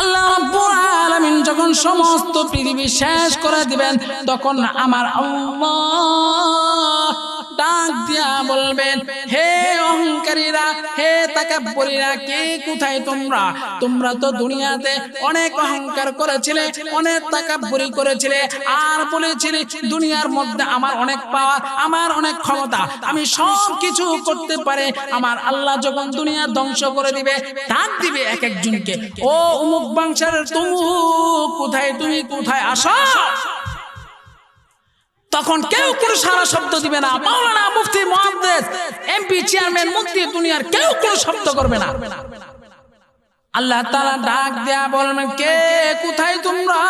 আল্লাহ রাব্বুল আলামিন যখন সমস্ত পৃথিবী শেষ করে দিবেন তখন আমার আল্লাহ ডাক দিয়া বলবেন, হে অহংকারীরা, হে তাকাব্বুরীরা, কে কোথায় তোমরা? তোমরা তো দুনিয়াতে অনেক অহংকার করেছিলে, অনেক তাকাব্বুরি করেছিলে, আর বলেছিলে দুনিয়ার মধ্যে আমার অনেক পাওয়ার, আমার অনেক ক্ষমতা, আমি সব কিছু করতে পারে। আমার আল্লাহ যখন দুনিয়া ধ্বংস করে দিবে, ডাক দিবে এক একজনকে, ও অমুক বংশের তুমুক, কোথায় তুমি, কোথায় আসো? তখন কেউ কোনো সারা শব্দ দিবে না। মাওলানা, মুফতি, মুহাদ্দিস, এমপি, চেয়ারম্যান, মন্ত্রী, দুনিয়ার কেউ কোনো শব্দ করবে না। আল্লাহ তাআলা ডাক দেয়া বলবেন, কে কোথায় তোমরা?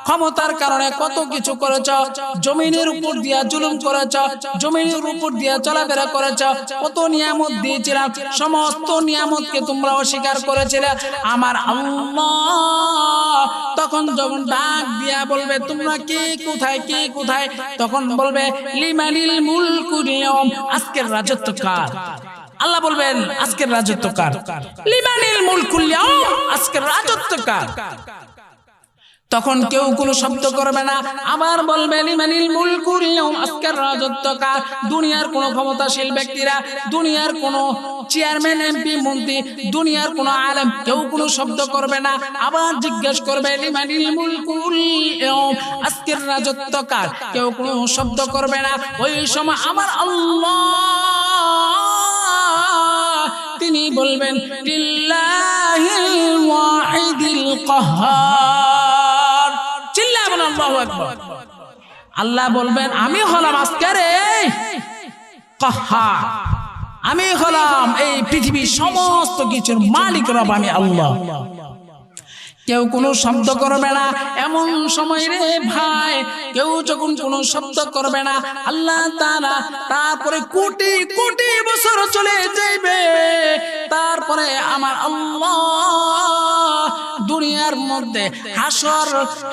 ক্ষমতার কারণে কত কিছু করেছ, জমিনের উপর দিয়া জুলুম করেছ, জমিনের উপর দিয়া চলাফেরা করেছ, কত নিয়ামত দিয়েছিলাম, সমস্ত নিয়ামতকে তোমরা অস্বীকার করেছিলে। আমার আল্লাহ তখন যখন ডাক দিয়া বলবে, তোমরা কে কোথায়, কে কোথায়? তখন বলবে, লিমানিল মুলকুল ইয়াউম, আজকের রাজত্ব কার? আল্লাহ বলবেন, আজকের রাজত্ব কার? লিমানিল মুলকুল ইয়াউম, আজকের রাজত্ব কার? তখন কেউ কোনো শব্দ করবে না। আবার বলবে, লিমানিল মুলকুল ইয়াউম, আজকের রাজত্ব কার? দুনিয়ার কোনো ক্ষমতাশীল ব্যক্তিরা, দুনিয়ার কোনো চেয়ারম্যান, এমপি, মন্ত্রী, দুনিয়ার কোনো আলেম, কেউ কোনো শব্দ করবে না। আবার জিজ্ঞেস করবে, লিমানিল মুলকুল ইয়াউম, আজকের রাজত্ব কার? কেউ কোনো শব্দ করবে না। ওই সময় আমার আল্লাহ তিনি বলবেন, লিল্লাহিল ওয়াহিদিল কাহ্হার। চিল্লায় বলেন আল্লাহু আকবার। আল্লাহ বলবেন, আমি হলাম আজকের এই কাহ্হার, আমি হলাম এই পৃথিবীর সমস্ত কিছুর মালিক রব, আমি আল্লাহ। কেউ কোনো শব্দ করবে না। এমন সময় রে ভাই, কেউ যখন কোনো শব্দ করবে না, আল্লাহ তাআলা তারপরে কোটি কোটি বছর চলে যাবে, তারপরে আমার আল্লাহ দুনিয়ার মধ্যে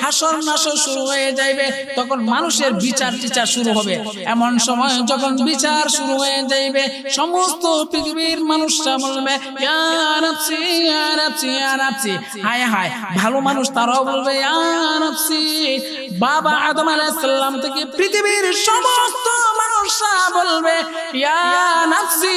হাসর নাসর শুরু হয়ে যাবে। তখন মানুষের বিচার টিচার শুরু হবে। এমন সময় যখন বিচার শুরু হয়ে যাবে, সমস্ত পৃথিবীর মানুষরা বলবে, ইয়া নাফসি, ইয়া নাফসি, ইয়া নাফসি। হায় হায়, ভালো মানুষ তারাও বলবে, ইয়া নাফসি। বাবা আদম আলাইহিস সালাম থেকে পৃথিবীর সমস্ত মানুষরা বলবে, ইয়া নাফসি,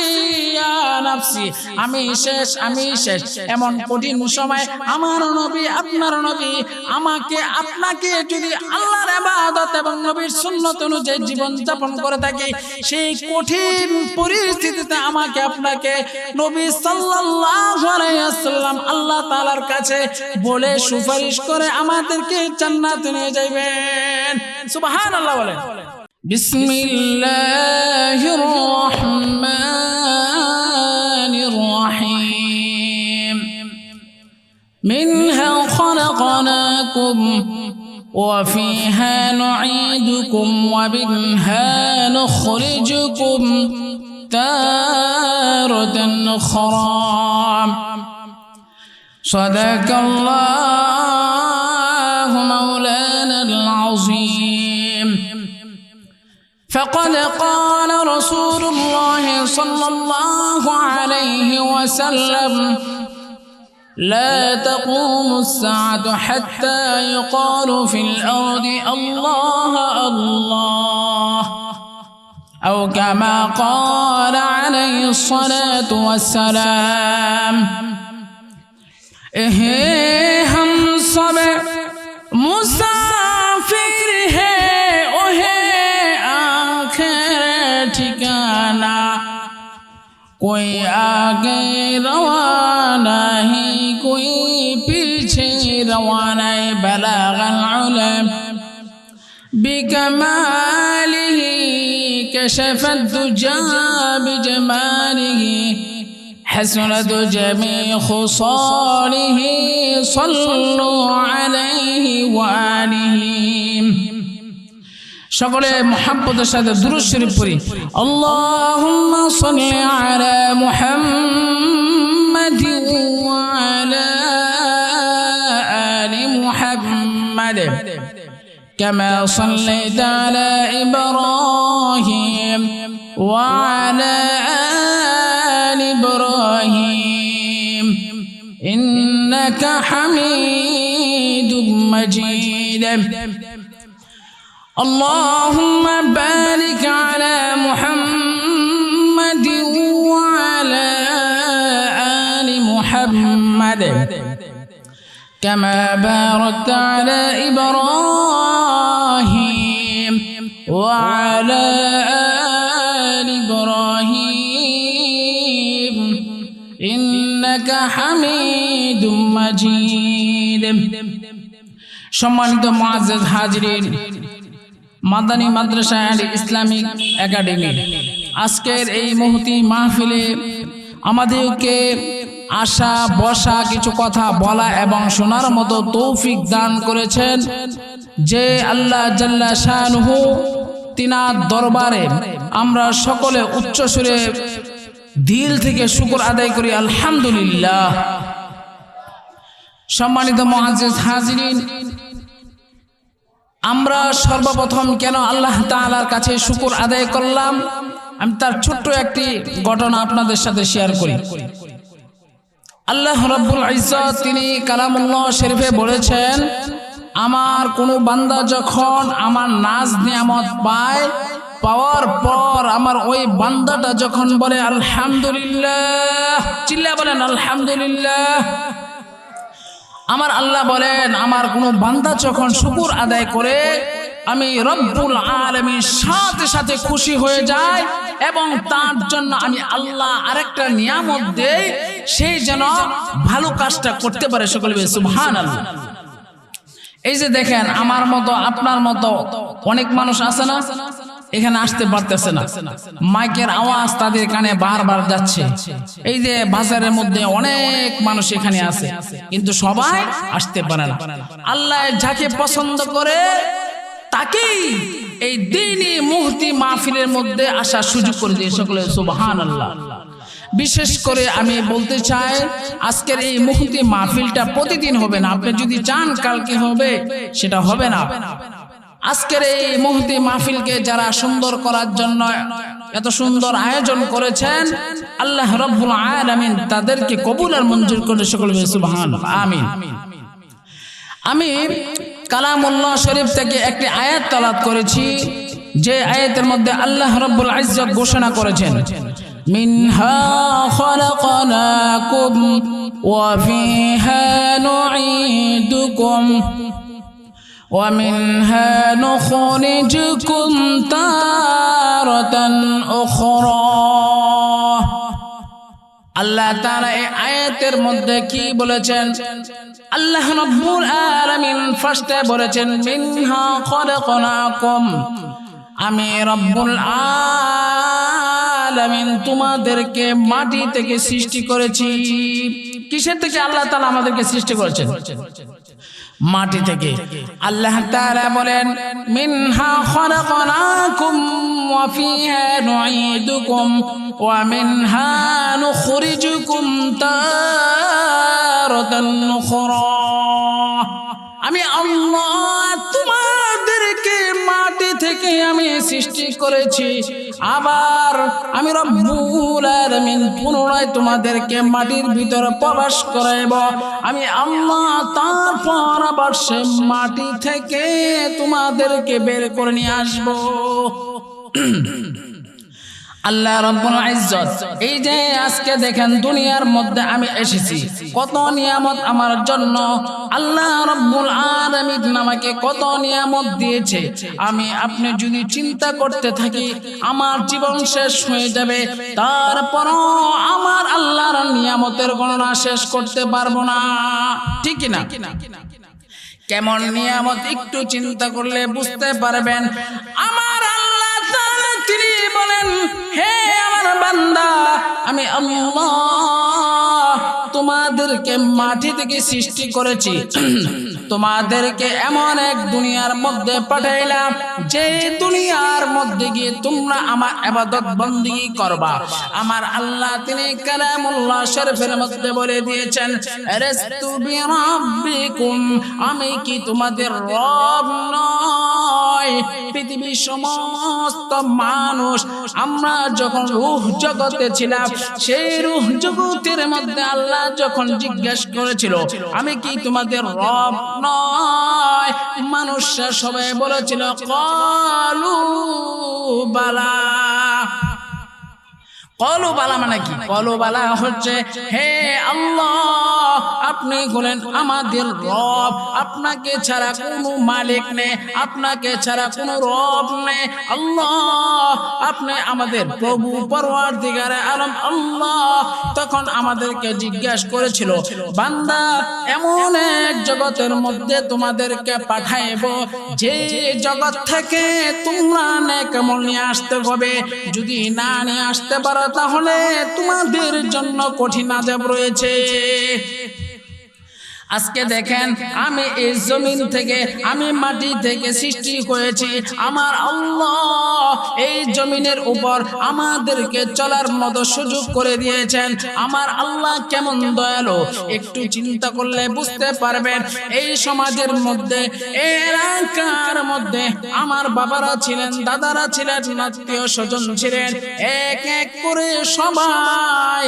ইয়া নাফসি, আমি শেষ, আমি শেষ। এমন কঠিন সময় আমার নবী, আপনার নবী, আমাকে আপনাকে যদি আল্লাহর ইবাদত এবং নবীর সুন্নাত অনুযায়ী জীবন যাপন করে থাকি, সেই কঠিন পরিস্থিতিতে আমাকে আপনাকে নবী সাল্লাল্লাহু আলাইহি ওয়াসাল্লাম আল্লাহ তাআলার কাছে বলে সুপারিশ করে আমাদেরকে জান্নাতে নিয়ে যাবেন। সুবহানাল্লাহ বলেন। বিসমিল্লাহির রহমানির রহিম। মিনহা খলাকনাকুম ওয়া ফিহা নুঈদুকুম ওয়া মিনহা নুখরিজুকুম তারাতান উখরা। সাদাকাল্লাহু মাওলানাল আযীম। فقد قال رسول الله صلى الله عليه وسلم: لا تقوم الساعة حتى يقال في الأرض الله الله، أو كما قال عليه الصلاة والسلام. हम सब मुसाफिर है, ओहे आखिर ठिकाना, कोई आगे रवाना ही, कोई पीछे रवाना। बलागल उलम बिकमालिह, कशफत दुजा बिजमालिह, حسنت جميع خصاله، صلوا عليه وآله। সকলে মুহাব্বতের সাথে দুরূদ শরীফ পড়ি। আল্লাহুম্মা সাল্লি আলা মুহাম্মাদিন ওয়া আলা আলি মুহাম্মাদ কামা সাল্লাইতা আলা ইব্রাহিম ওয়া আলা إبراهيم إنك حميد مجيد اللهم بارك على محمد وعلى آل محمد كما باركت على إبراهيم وعلى آل إبراهيم إنك حميد مجيد সম্মানিত মুআজ্জাজ হাজিরিন মাদানী মাদ্রাসা এন্ড ইসলামিক একাডেমি আজকের এই মুহূর্তে মাহফিলে আমাদেরকে আসা বসা কিছু কথা বলা এবং শোনার মতো তৌফিক দান করেছেন যে আল্লাহ জাল্লা শানুহু তিনার দরবারে আমরা সকলে উচ্চ সুরে দিল থেকে শুকর আদায় করি আলহামদুলিল্লাহ। সম্মানিত মুআজ্জাজ হাজিরিন আমরা সর্বপ্রথম কেন আল্লাহ তাআলার কাছে শুকর আদায় করলাম আমি তার ছোট্ট একটি ঘটনা আপনাদের সাথে শেয়ার করি। আল্লাহ রাব্বুল ইজ্জত তিনি কালামুল্লাহ শরীফে বলেছেন আমার কোনো বান্দা যখন আমার নাজ নিয়ামত পায় পাওয়ার পর আমার ওই বান্দাটা যখন বলে আলহামদুলিল্লাহ চিল্লা বলেন আলহামদুলিল্লাহ আমার আল্লাহ বলেন আমার কোনো বান্দা যখন শুকর আদায় করে আমি রব্বুল আলামিন সাথে সাথে খুশি হয়ে যাই এবং তার জন্য আমি আল্লাহ আরেকটা নিয়ামত দেই সেই যেন ভালো কাজটা করতে পারে সকলে বলে সুবহানাল্লাহ। এই যে দেখেন আমার মতো আপনার মতো অনেক মানুষ আছে না এখানে আসতে পারতেছে না মাইকের আওয়াজ তাদের কানে বারবার যাচ্ছে এই যে বাজারের মধ্যে অনেক মানুষ এখানে আছে কিন্তু সবাই আসতে পারে না আল্লাহ যাকে পছন্দ করে তাকেই এই দ্বীনি মুহতি মাহফিলের মধ্যে আসার সুযোগ করে দিয়ে সকলে সুবহানাল্লাহ। বিশেষ করে আমি বলতে চাই আজকের এই মুহতি মাহফিলটা প্রতিদিন হবে না আপনি যদি চান কালকে হবে সেটা হবে না আজকের এই মুহতি মাহফিলকে যারা সুন্দর করার জন্য এত সুন্দর আয়োজন করেছেন আল্লাহ রাব্বুল আলামিন তাদেরকে কবুল আর মঞ্জুর করে সকলে সুবহানাল্লাহ আমিন। আমি কালামুল্লাহ শরীফ থেকে একটি আয়াত তেলাওয়াত করেছি যে আয়াতের মধ্যে আল্লাহ রাব্বুল ইজ্জত ঘোষণা করেছেন মিনহা খালাকনাকুম ওয়া ফিহা নুঈদুকুম ওয়া মিনহা নুখরিজুকুম তারাতান উখরা। আল্লাহ তাআলা এই আয়াতের মধ্যে কি বলেছেন আল্লাহ রাব্বুল আলামিন ফার্স্টে বলেছেন মিনহা খালাকনাকুম আমি রব্বুল আলামিন তোমাদেরকে মাটি থেকে সৃষ্টি করেছি। কিসের থেকে আল্লাহ তাআলা আমাদেরকে সৃষ্টি করেছেন মাটি থেকে। আল্লাহ তাআলা বলেন মিনহা খালাকনাকুম ওয়া ফিহা নুঈদুকুম ওয়া মিনহা নুখরিজুকুম তারাতান উখরা। আমি আল্লাহ তোমাদেরকে মাটি থেকে আমি সৃষ্টি করেছি আবার আমি রব্বুল আলামিন পুনরায় তোমাদেরকে মাটির ভিতরে প্রবেশ করাইব আমি আল্লাহ তারপর আবার সে মাটি থেকে তোমাদেরকে বের করে নিয়ে আসব। আল্লাহ রাব্বুল ইজ্জত এই যে আজকে দেখেন দুনিয়ার মধ্যে আমি এসেছি কত নিয়ামত আমার জন্য আল্লাহ রাব্বুল আলামিন আমাকে কত নিয়ামত দিয়েছে আমি আপনি যদি চিন্তা করতে থাকি আমার জীবন শেষ হয়ে যাবে তারপরও আমার আল্লাহর নিয়ামতের গণনা শেষ করতে পারবো না ঠিক কি না। কেমন নিয়ামত একটু চিন্তা করলে বুঝতে পারবেন। আমার আল্লাহ তাআলা তিনি বলেন হে আমার বান্দা আমি আল্লাহ তোমাদেরকে মাটি থেকে সৃষ্টি করেছি তোমাদেরকে এমন এক দুনিয়ার মধ্যে পাঠাইলাম যে দুনিয়ার মধ্যে গিয়ে তোমরা আমার ইবাদত বندگی করবা। আমার আল্লাহ তিনি কালামুল্লাহ শরীফের মধ্যে বলে দিয়েছেন আলাস্তু বিরাব্বিকুম আমি কি তোমাদের রব নয়। পৃথিবীর সমস্ত মানুষ আমরা যখন রূহ জগতে ছিলাম সেই রূহ জগতের মধ্যে আল্লাহ যখন জিজ্ঞাসা করেছিল আমি কি তোমাদের রব নয়, মানুষরা সবাই বলেছিল ক্বালু বালা। ক্বালু বালা মানে কি? ক্বালু বালা হচ্ছে হে আল্লাহ আপনি হলেন আমাদের রব, আপনাকে ছাড়া কোনো মালিক নেই, আপনাকে ছাড়া কোনো রব নেই। আল্লাহ আপনি আমাদের প্রভু পরওয়ারদিগারে আলম আল্লাহ। তখন আমাদেরকে জিজ্ঞাসা করেছিল বান্দা এমন এক জগতের মধ্যে তোমাদেরকে পাঠাইব যে জগৎ থেকে তোমরা নেক আমল নিয়ে আসতে হবে, যদি না নিয়ে আসতে পারো তাহলে তোমাদের জন্য কঠিন আযাব রয়েছে। আজকে দেখেন আমি এই জমিন থেকে, আমি মাটি থেকে সৃষ্টি হয়েছি, আমার আল্লাহ এই জমিনের উপর আমাদেরকে চলার মতো সুযোগ করে দিয়েছেন। আমার আল্লাহ কেমন দয়ালু একটু চিন্তা করলে বুঝতে পারবেন। এই সমাজের মধ্যে, এই এলাকার মধ্যে আমার বাবারা ছিলেন, দাদারা ছিলেন, আত্মীয় স্বজন ছিলেন, এক এক করে সবাই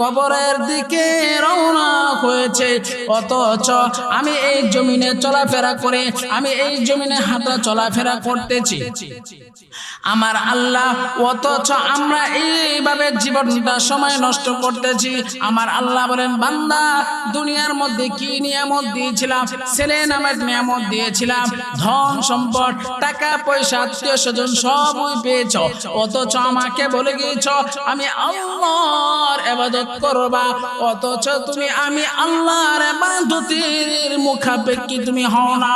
কবরের দিকে রওনা হয়েছে। অথচ আমি এই জমিনে চলাফেরা করে, আমি এই জমিনে হাঁটা চলাফেরা করতেছি আমার আল্লাহ, অথচ আমরা এইভাবে জীবনটা সময় নষ্ট করতেছি। আমার আল্লাহ বলেন বান্দা দুনিয়ার মধ্যে কি নিয়ামত দিয়েছিলাম, ছেলে নামের নিয়ামত দিয়েছিলাম, ধন সম্পদ টাকা পয়সা আত্মীয় স্বজন সবই পেয়েছ, অথচ আমাকে বলে গিয়েছ আমি আল্লাহর ইবাদত করবা, অথচ তুমি আমি আল্লাহর ইবাদতের মুখাপেক্ষী তুমি হও না।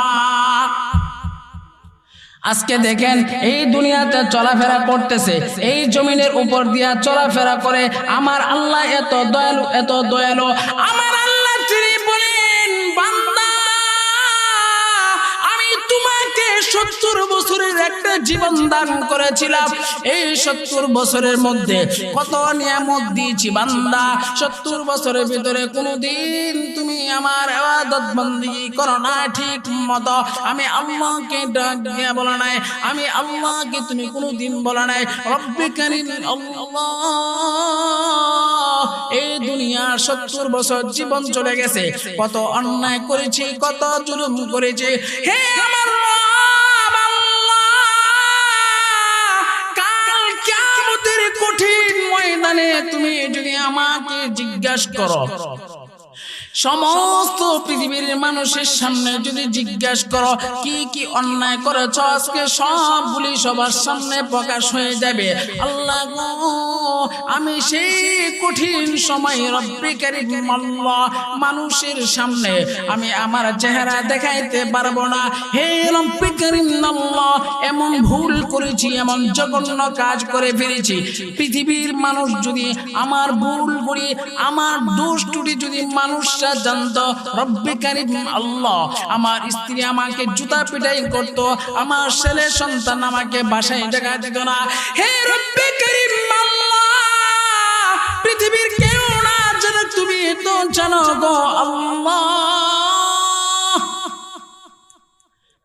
আজকে দেখেন এই দুনিয়াতে চলাফেরা করতেছে, এই জমিনের উপর দিয়া চলাফেরা করে আমার আল্লাহ এত দয়ালু, এত দয়ালু। আমার আল্লাহ তিনি বলেন বান্দা আমি তোমাকে 70 বছরের একটা জীবন দান করেছিলাম, এই 70 বছরের মধ্যে কত নিয়ামত দিয়েছি বান্দা। 70 বছরের ভিতরে কোনোদিন তুমি আমার ইবাদত বندگی করো না ঠিক মতো, আমি আল্লাহকে ডাক দিয়ে বলা নাই, আমি আল্লাহকে তুমি কোনোদিন বলা নাই রব্বে কারীম আল্লাহ। এই দুনিয়া 70 বছর জীবন চলে গেছে, কত অন্যায় করেছি, কত জুলুম করেছি। হে আমার রব আল্লাহ, কাল কিয়ামতের কঠিন ময়দানে তুমি যদি আমাকে জিজ্ঞাসা করো, সমস্ত পৃথিবীর মানুষের সামনে যদি জিজ্ঞাসা করো কি কি অন্যায় করেছ, আজকে সবগুলি সবার সামনে প্রকাশ হয়ে যাবে। আল্লাহ গো আমি সেই কঠিন সময় রব্বে কারীম আল্লাহ মানুষের সামনে আমি আমার চেহারা দেখাইতে পারবো না। হে রব্বে কারীম আল্লাহ এমন ভুল করেছি, এমন জঘন্য কাজ করে ফেলেছি, পৃথিবীর মানুষ যদি আমার ভুল করি, আমার দোষ ত্রুটি যদি মানুষরা জানতো, রব্বে কারীম আল্লাহ আমার স্ত্রী আমাকে জুতা পিটাই করত, আমার ছেলে সন্তান আমাকে বাসায় জায়গা দিত না। হে রব্বে কারীম আল্লাহ পৃথিবীর কেউ না জানে, তুমি তো জানো গো আল্লাহ,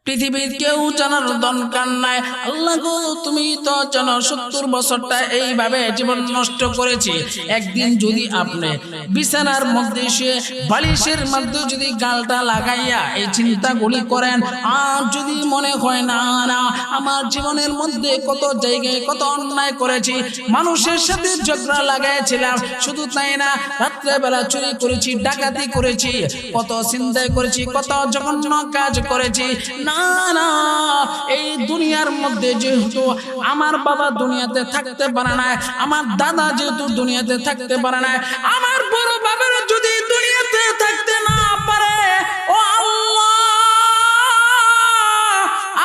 পৃথিবীর কেউ জানার দরকার নাই। আল্লাহ গো তুমি তো জানো 70 বছরটা এইভাবে জীবন নষ্ট করেছি। একদিন যদি আপনি বিছানার মধ্যে সে বালিশের মধ্যে যদি গালটা লাগাইয়া এই চিন্তাগুলি করেন, আর যদি মনে হয় না না আমার জীবনের মধ্যে কত জায়গায় কত অন্যায় করেছি, মানুষের সাথে ঝগড়া লাগাইছিলাম, শুধু তাই না রাত্রেবেলা চুরি করেছি, ডাকাতি করেছি, কত ছিনতাই করেছি, কত জঘন্য কাজ করেছি, না না এই দুনিয়ার মধ্যে যেহেতু আমার বাবা দুনিয়াতে থাকতে পারে না, আমার দাদা যেহেতু দুনিয়াতে থাকতে পারে না, আমার বড় বাবারা যদি দুনিয়াতে থাকতে না পারে, ও আল্লাহ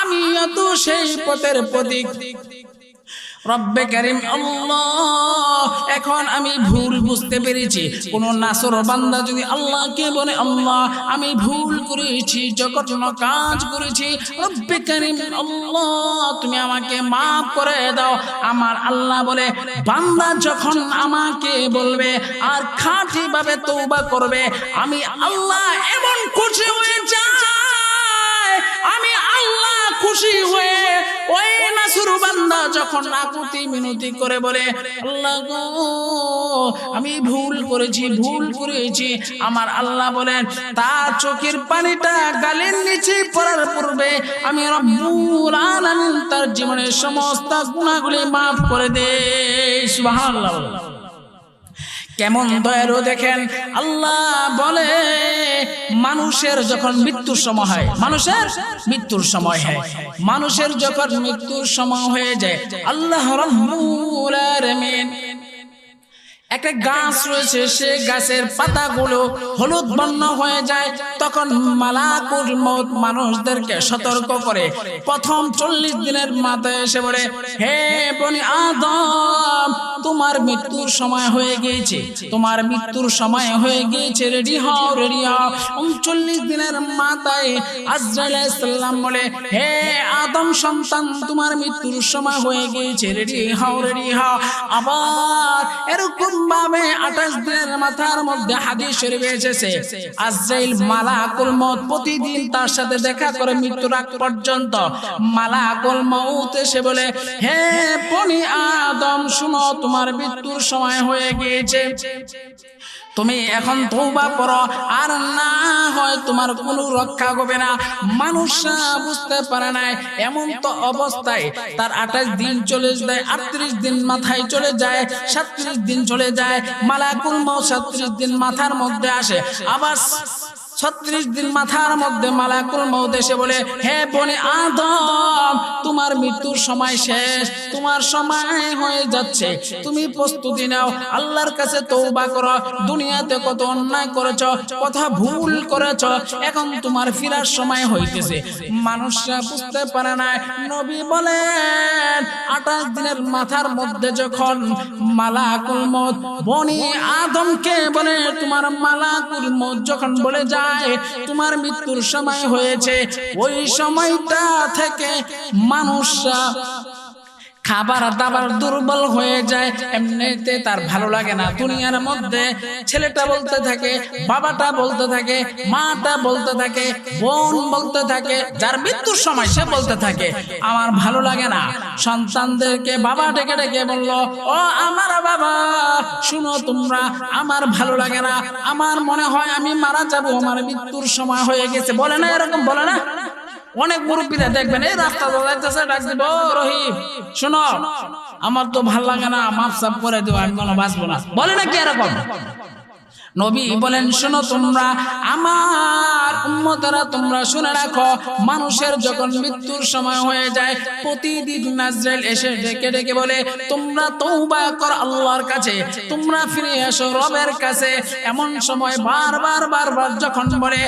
আমি এত সেই পথের প্রতীক রব্বে কারীম আল্লাহ। এখন আমি ভুল বুঝতে পেরেছি, কোন নাসর বান্দা যদি আল্লাহকে বলে আল্লাহ আমি ভুল করেছি, জঘন্য কাজ করেছি, রব্বে কারীম আল্লাহ তুমি আমাকে মাফ করে দাও, আমার আল্লাহ বলে বান্দা যখন আমাকে বলবে আর খাঁটি ভাবে তওবা করবে, আমি আল্লাহ এমন খুশি হয়ে যাই, আমি আল্লাহ খুশি হয়ে ওই নাসুর বান্দা যখন আকুতি মিনতি করে বলে আল্লাহ গো আমি ভুল করেছি আমার আল্লাহ বলেন তার চোখের পানিটা গালের নিচে পড়ার পূর্বে আমি রব্বুল আলামিন তার জীবনের সমস্ত গুনাহগুলি maaf করে দেই সুবহানাল্লাহ কেমন দয়ালু দেখেন আল্লাহ বলে মানুষের যখন মৃত্যুর সময় হয় মানুষের যখন মৃত্যুর সময় হয়ে যায় আল্লাহ রাব্বুল আলামিন একটা গাছ রয়েছে সে গাছের পাতাগুলো হলুদ বর্ণ হয়ে যায় তখন মালাকুল মউত মানুষদেরকে সতর্ক করে প্রথম 40 দিনের মাথায় এসে বলে হে বনি আদম তোমার মৃত্যুর সময় হয়ে গিয়েছে রেডি হও 39 দিনের মাথায় আজরাইল আলাইহিস সালাম বলে হে আদম সন্তান তোমার মৃত্যুর সময় হয়ে গিয়েছে রেডি হও আবার এরকম ভাবে 28 দিনের মাথার মধ্যে হাদিস শরীফে এসেছে আজরাইল মালাকুল মউত প্রতিদিন তার সাথে দেখা করে মৃত্যুর আগ পর্যন্ত মালাকুল মউত এসে বলে হে বনি আদম শুনো তোমার মৃত্যুর সময় হয়ে গিয়েছে তুমি এখন তওবা করো আর না হয় তোমার কোনো রক্ষা হবে না মানুষরা বুঝতে পারে না এমন তো অবস্থায় তার 28 দিন চলে যায় 38 দিন মাথায় চলে যায় 37 দিন চলে যায় মালাকুল মউত 37 দিন মাথার মধ্যে আসে আবার 36 দিন মাথার মধ্যে মালাকুল মউত এসে বলে হে বনি আদম তোমার মৃত্যুর সময় শেষ তোমার সময় হয়ে যাচ্ছে তুমি প্রস্তুতি নাও আল্লাহর কাছে তওবা করো দুনিয়াতে কত অন্যায় করেছো কথা ভুল করেছো এখন তোমার ফিরার সময় হইতেছে মানুষরা বুঝতে পারে না নবী বলেন 28 দিনের মাথার মধ্যে যখন মালাকুল মউত বনি আদমকে বলে তোমার মালাকুল মউত যখন বলে যায় তোমার মৃত্যুর সময় হয়েছে ওই সময়টা থেকে মানুষরা খাবার দাবার দুর্বল হয়ে যায় এমনিতে তার ভালো লাগে না দুনিয়ার মধ্যে ছেলেটা বলতে থাকে বাবাটা বলতে থাকে মাটা বলতে থাকে বোন বলতে থাকে যার মৃত্যুর সময় সে বলতে থাকে আমার ভালো লাগে না সন্তানদেরকে বাবা ডেকে ডেকে বলল ও আমার বাবা শুনো তোমরা আমার ভালো লাগে না আমার মনে হয় আমি মারা যাব আমার মৃত্যুর সময় হয়ে গেছে বলে না এরকম বলে না অনেক মুরব্বীরা দেখবেন এই রাস্তা যাইতেছে ডাক দিব রহিম শোনো আমার তো ভাল লাগে না মাফ সাফ করে দিও আমি কোনো বাঁচবো না বলে না কি এরকম নবী বলেন শোনো তোমরা আমার উম্মতরা তোমরা শুনে রাখো মানুষের যখন মৃত্যুর সময় হয়ে যায় প্রতিদিন আজরাইল এসে ডেকে ডেকে বলে তোমরা তওবা করো আল্লাহর কাছে তোমরা ফিরে এসো রবের কাছে এমন সময় বারবার যখন বলে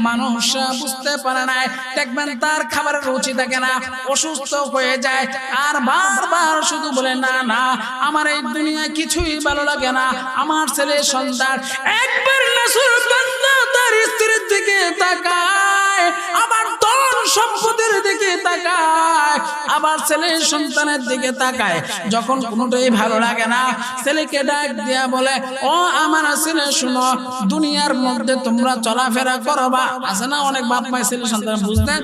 মানুষরা বুঝতে পারে না দেখবেন তার খাবারের রুচি থাকে না অসুস্থ হয়ে যায় আর বারবার শুধু বলে না আমার এই দুনিয়া কিছুই ভালো লাগে না আমার ছেলে সন্তান একবার নাসুর বান্দা তার স্ত্রীর দিকে তাকায় আবার ধন সম্পদের দিকে তাকায় আবার ছেলে সন্তানের দিকে তাকায় যখন কোনোটাই ভালো লাগে না ছেলেকে ডাক দিয়া বলে ও আমার ছেলে শুনো দুনিয়ার মধ্যে তোমরা চলাফেরা করবা আছে না অনেক বাপ মায়ের ছেলে সন্তান বুঝতে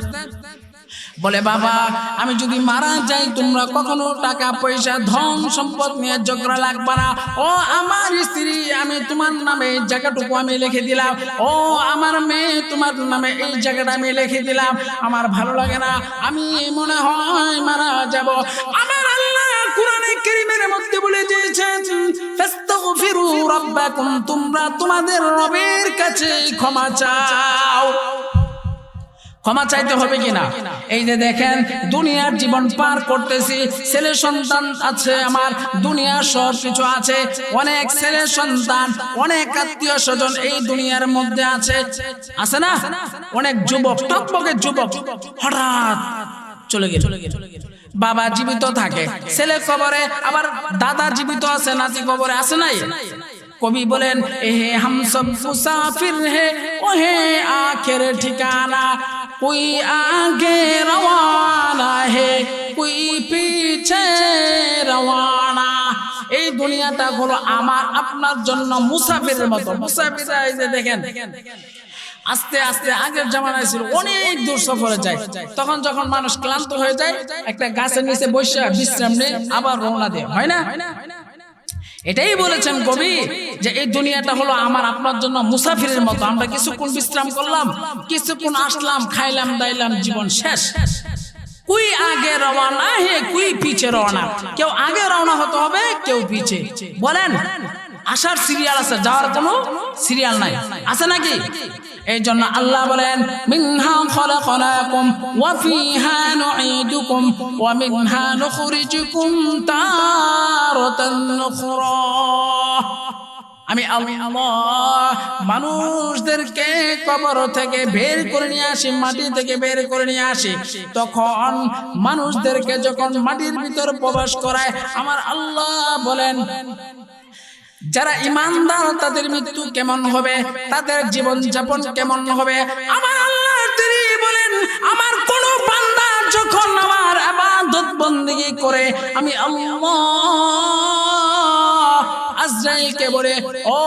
বলে বাবা আমি যদি মারা যাই তোমরা কখনো টাকা পয়সা ধন সম্পদ নিয়ে ঝগড়া লাগবে না ও আমার স্ত্রী আমি তোমার নামে এই জায়গাটুকু আমি লিখে দিলাম ও আমার মেয়ে তোমার নামে এই জায়গাটা আমি লিখে দিলাম আমার ভালো লাগে না আমি মনে হয় মারা যাব আমার আল্লাহ কোরআনে কারীমের মধ্যে বলে দিয়েছেন ফাস্তাগফিরু রাব্বাকুম তোমরা তোমাদের রবের কাছে ক্ষমা চাও ক্ষমা চাইতে হবে কিনা এই যে দেখেন দুনিয়ার জীবন পার করতেছি ছেলে সন্তান আছে আমার দুনিয়ার সব কিছু আছে অনেক ছেলে সন্তান অনেক আত্মীয় স্বজন এই দুনিয়ার মধ্যে আছে না অনেক যুবক টকবকে যুবক হঠাৎ চলে গেল বাবা জীবিত থাকে ছেলে কবরে আবার দাদা জীবিত আছে নাতি কবরে আছে নাই কবি বলেন এ হাম সব মুসাফির হে ও হে আখের ঠিকানা कोई आगे रवाना है कोई पीछे रवाना এই দুনিয়াটা হলো আমার আপনার জন্য মুসাফিরের মতো মুসাফির এই যে দেখেন আস্তে আস্তে আগের জামানায় ছিল অনেক দূর সফরে যায়, তখন যখন মানুষ ক্লান্ত হয়ে যায় একটা গাছের নিচে বসে বিশ্রাম নেয়, আবার রওনা দেয়, হয় না? এটাই বলেছেন কবি যে এই দুনিয়াটা হলো আমার আপনার জন্য মুসাফিরের মতো, আমরা কিছুক্ষণ বিশ্রাম করলাম, কিছুক্ষণ আসলাম, খাইলাম দাইলাম, জীবন শেষ। কুই আগে রওনা হে কুই পিছে রওনা, কেউ আগে রওনা হতে হবে, কেউ পিছে। বলেন আসার সিরিয়াল আছে, যাওয়ার কোনো সিরিয়াল নাই, আছে নাকি? এই জন্য আল্লাহ বলেন মিনহা খলাকনাকুম ওয়া ফিহা নুঈদুকুম ওয়া মিনহা নুখরিজুকুম তারাতান উখরা। আমি আল্লাহ মানুষদেরকে কবর থেকে বের করে নিয়ে আসি, মাটি থেকে বের করে নিয়ে আসি, তখন মানুষদেরকে যখন মাটির ভিতর প্রবেশ করায় আমার আল্লাহ বলেন যারা ঈমানদার তাদের মৃত্যু কেমন হবে, তাদের জীবন যাপন কেমন হবে। আমার আল্লাহ তিনি বলেন আমার কোন বান্দা যখন আমার ইবাদত বندگی করে আমি আল্লাহ আজরাইলকে বলে ও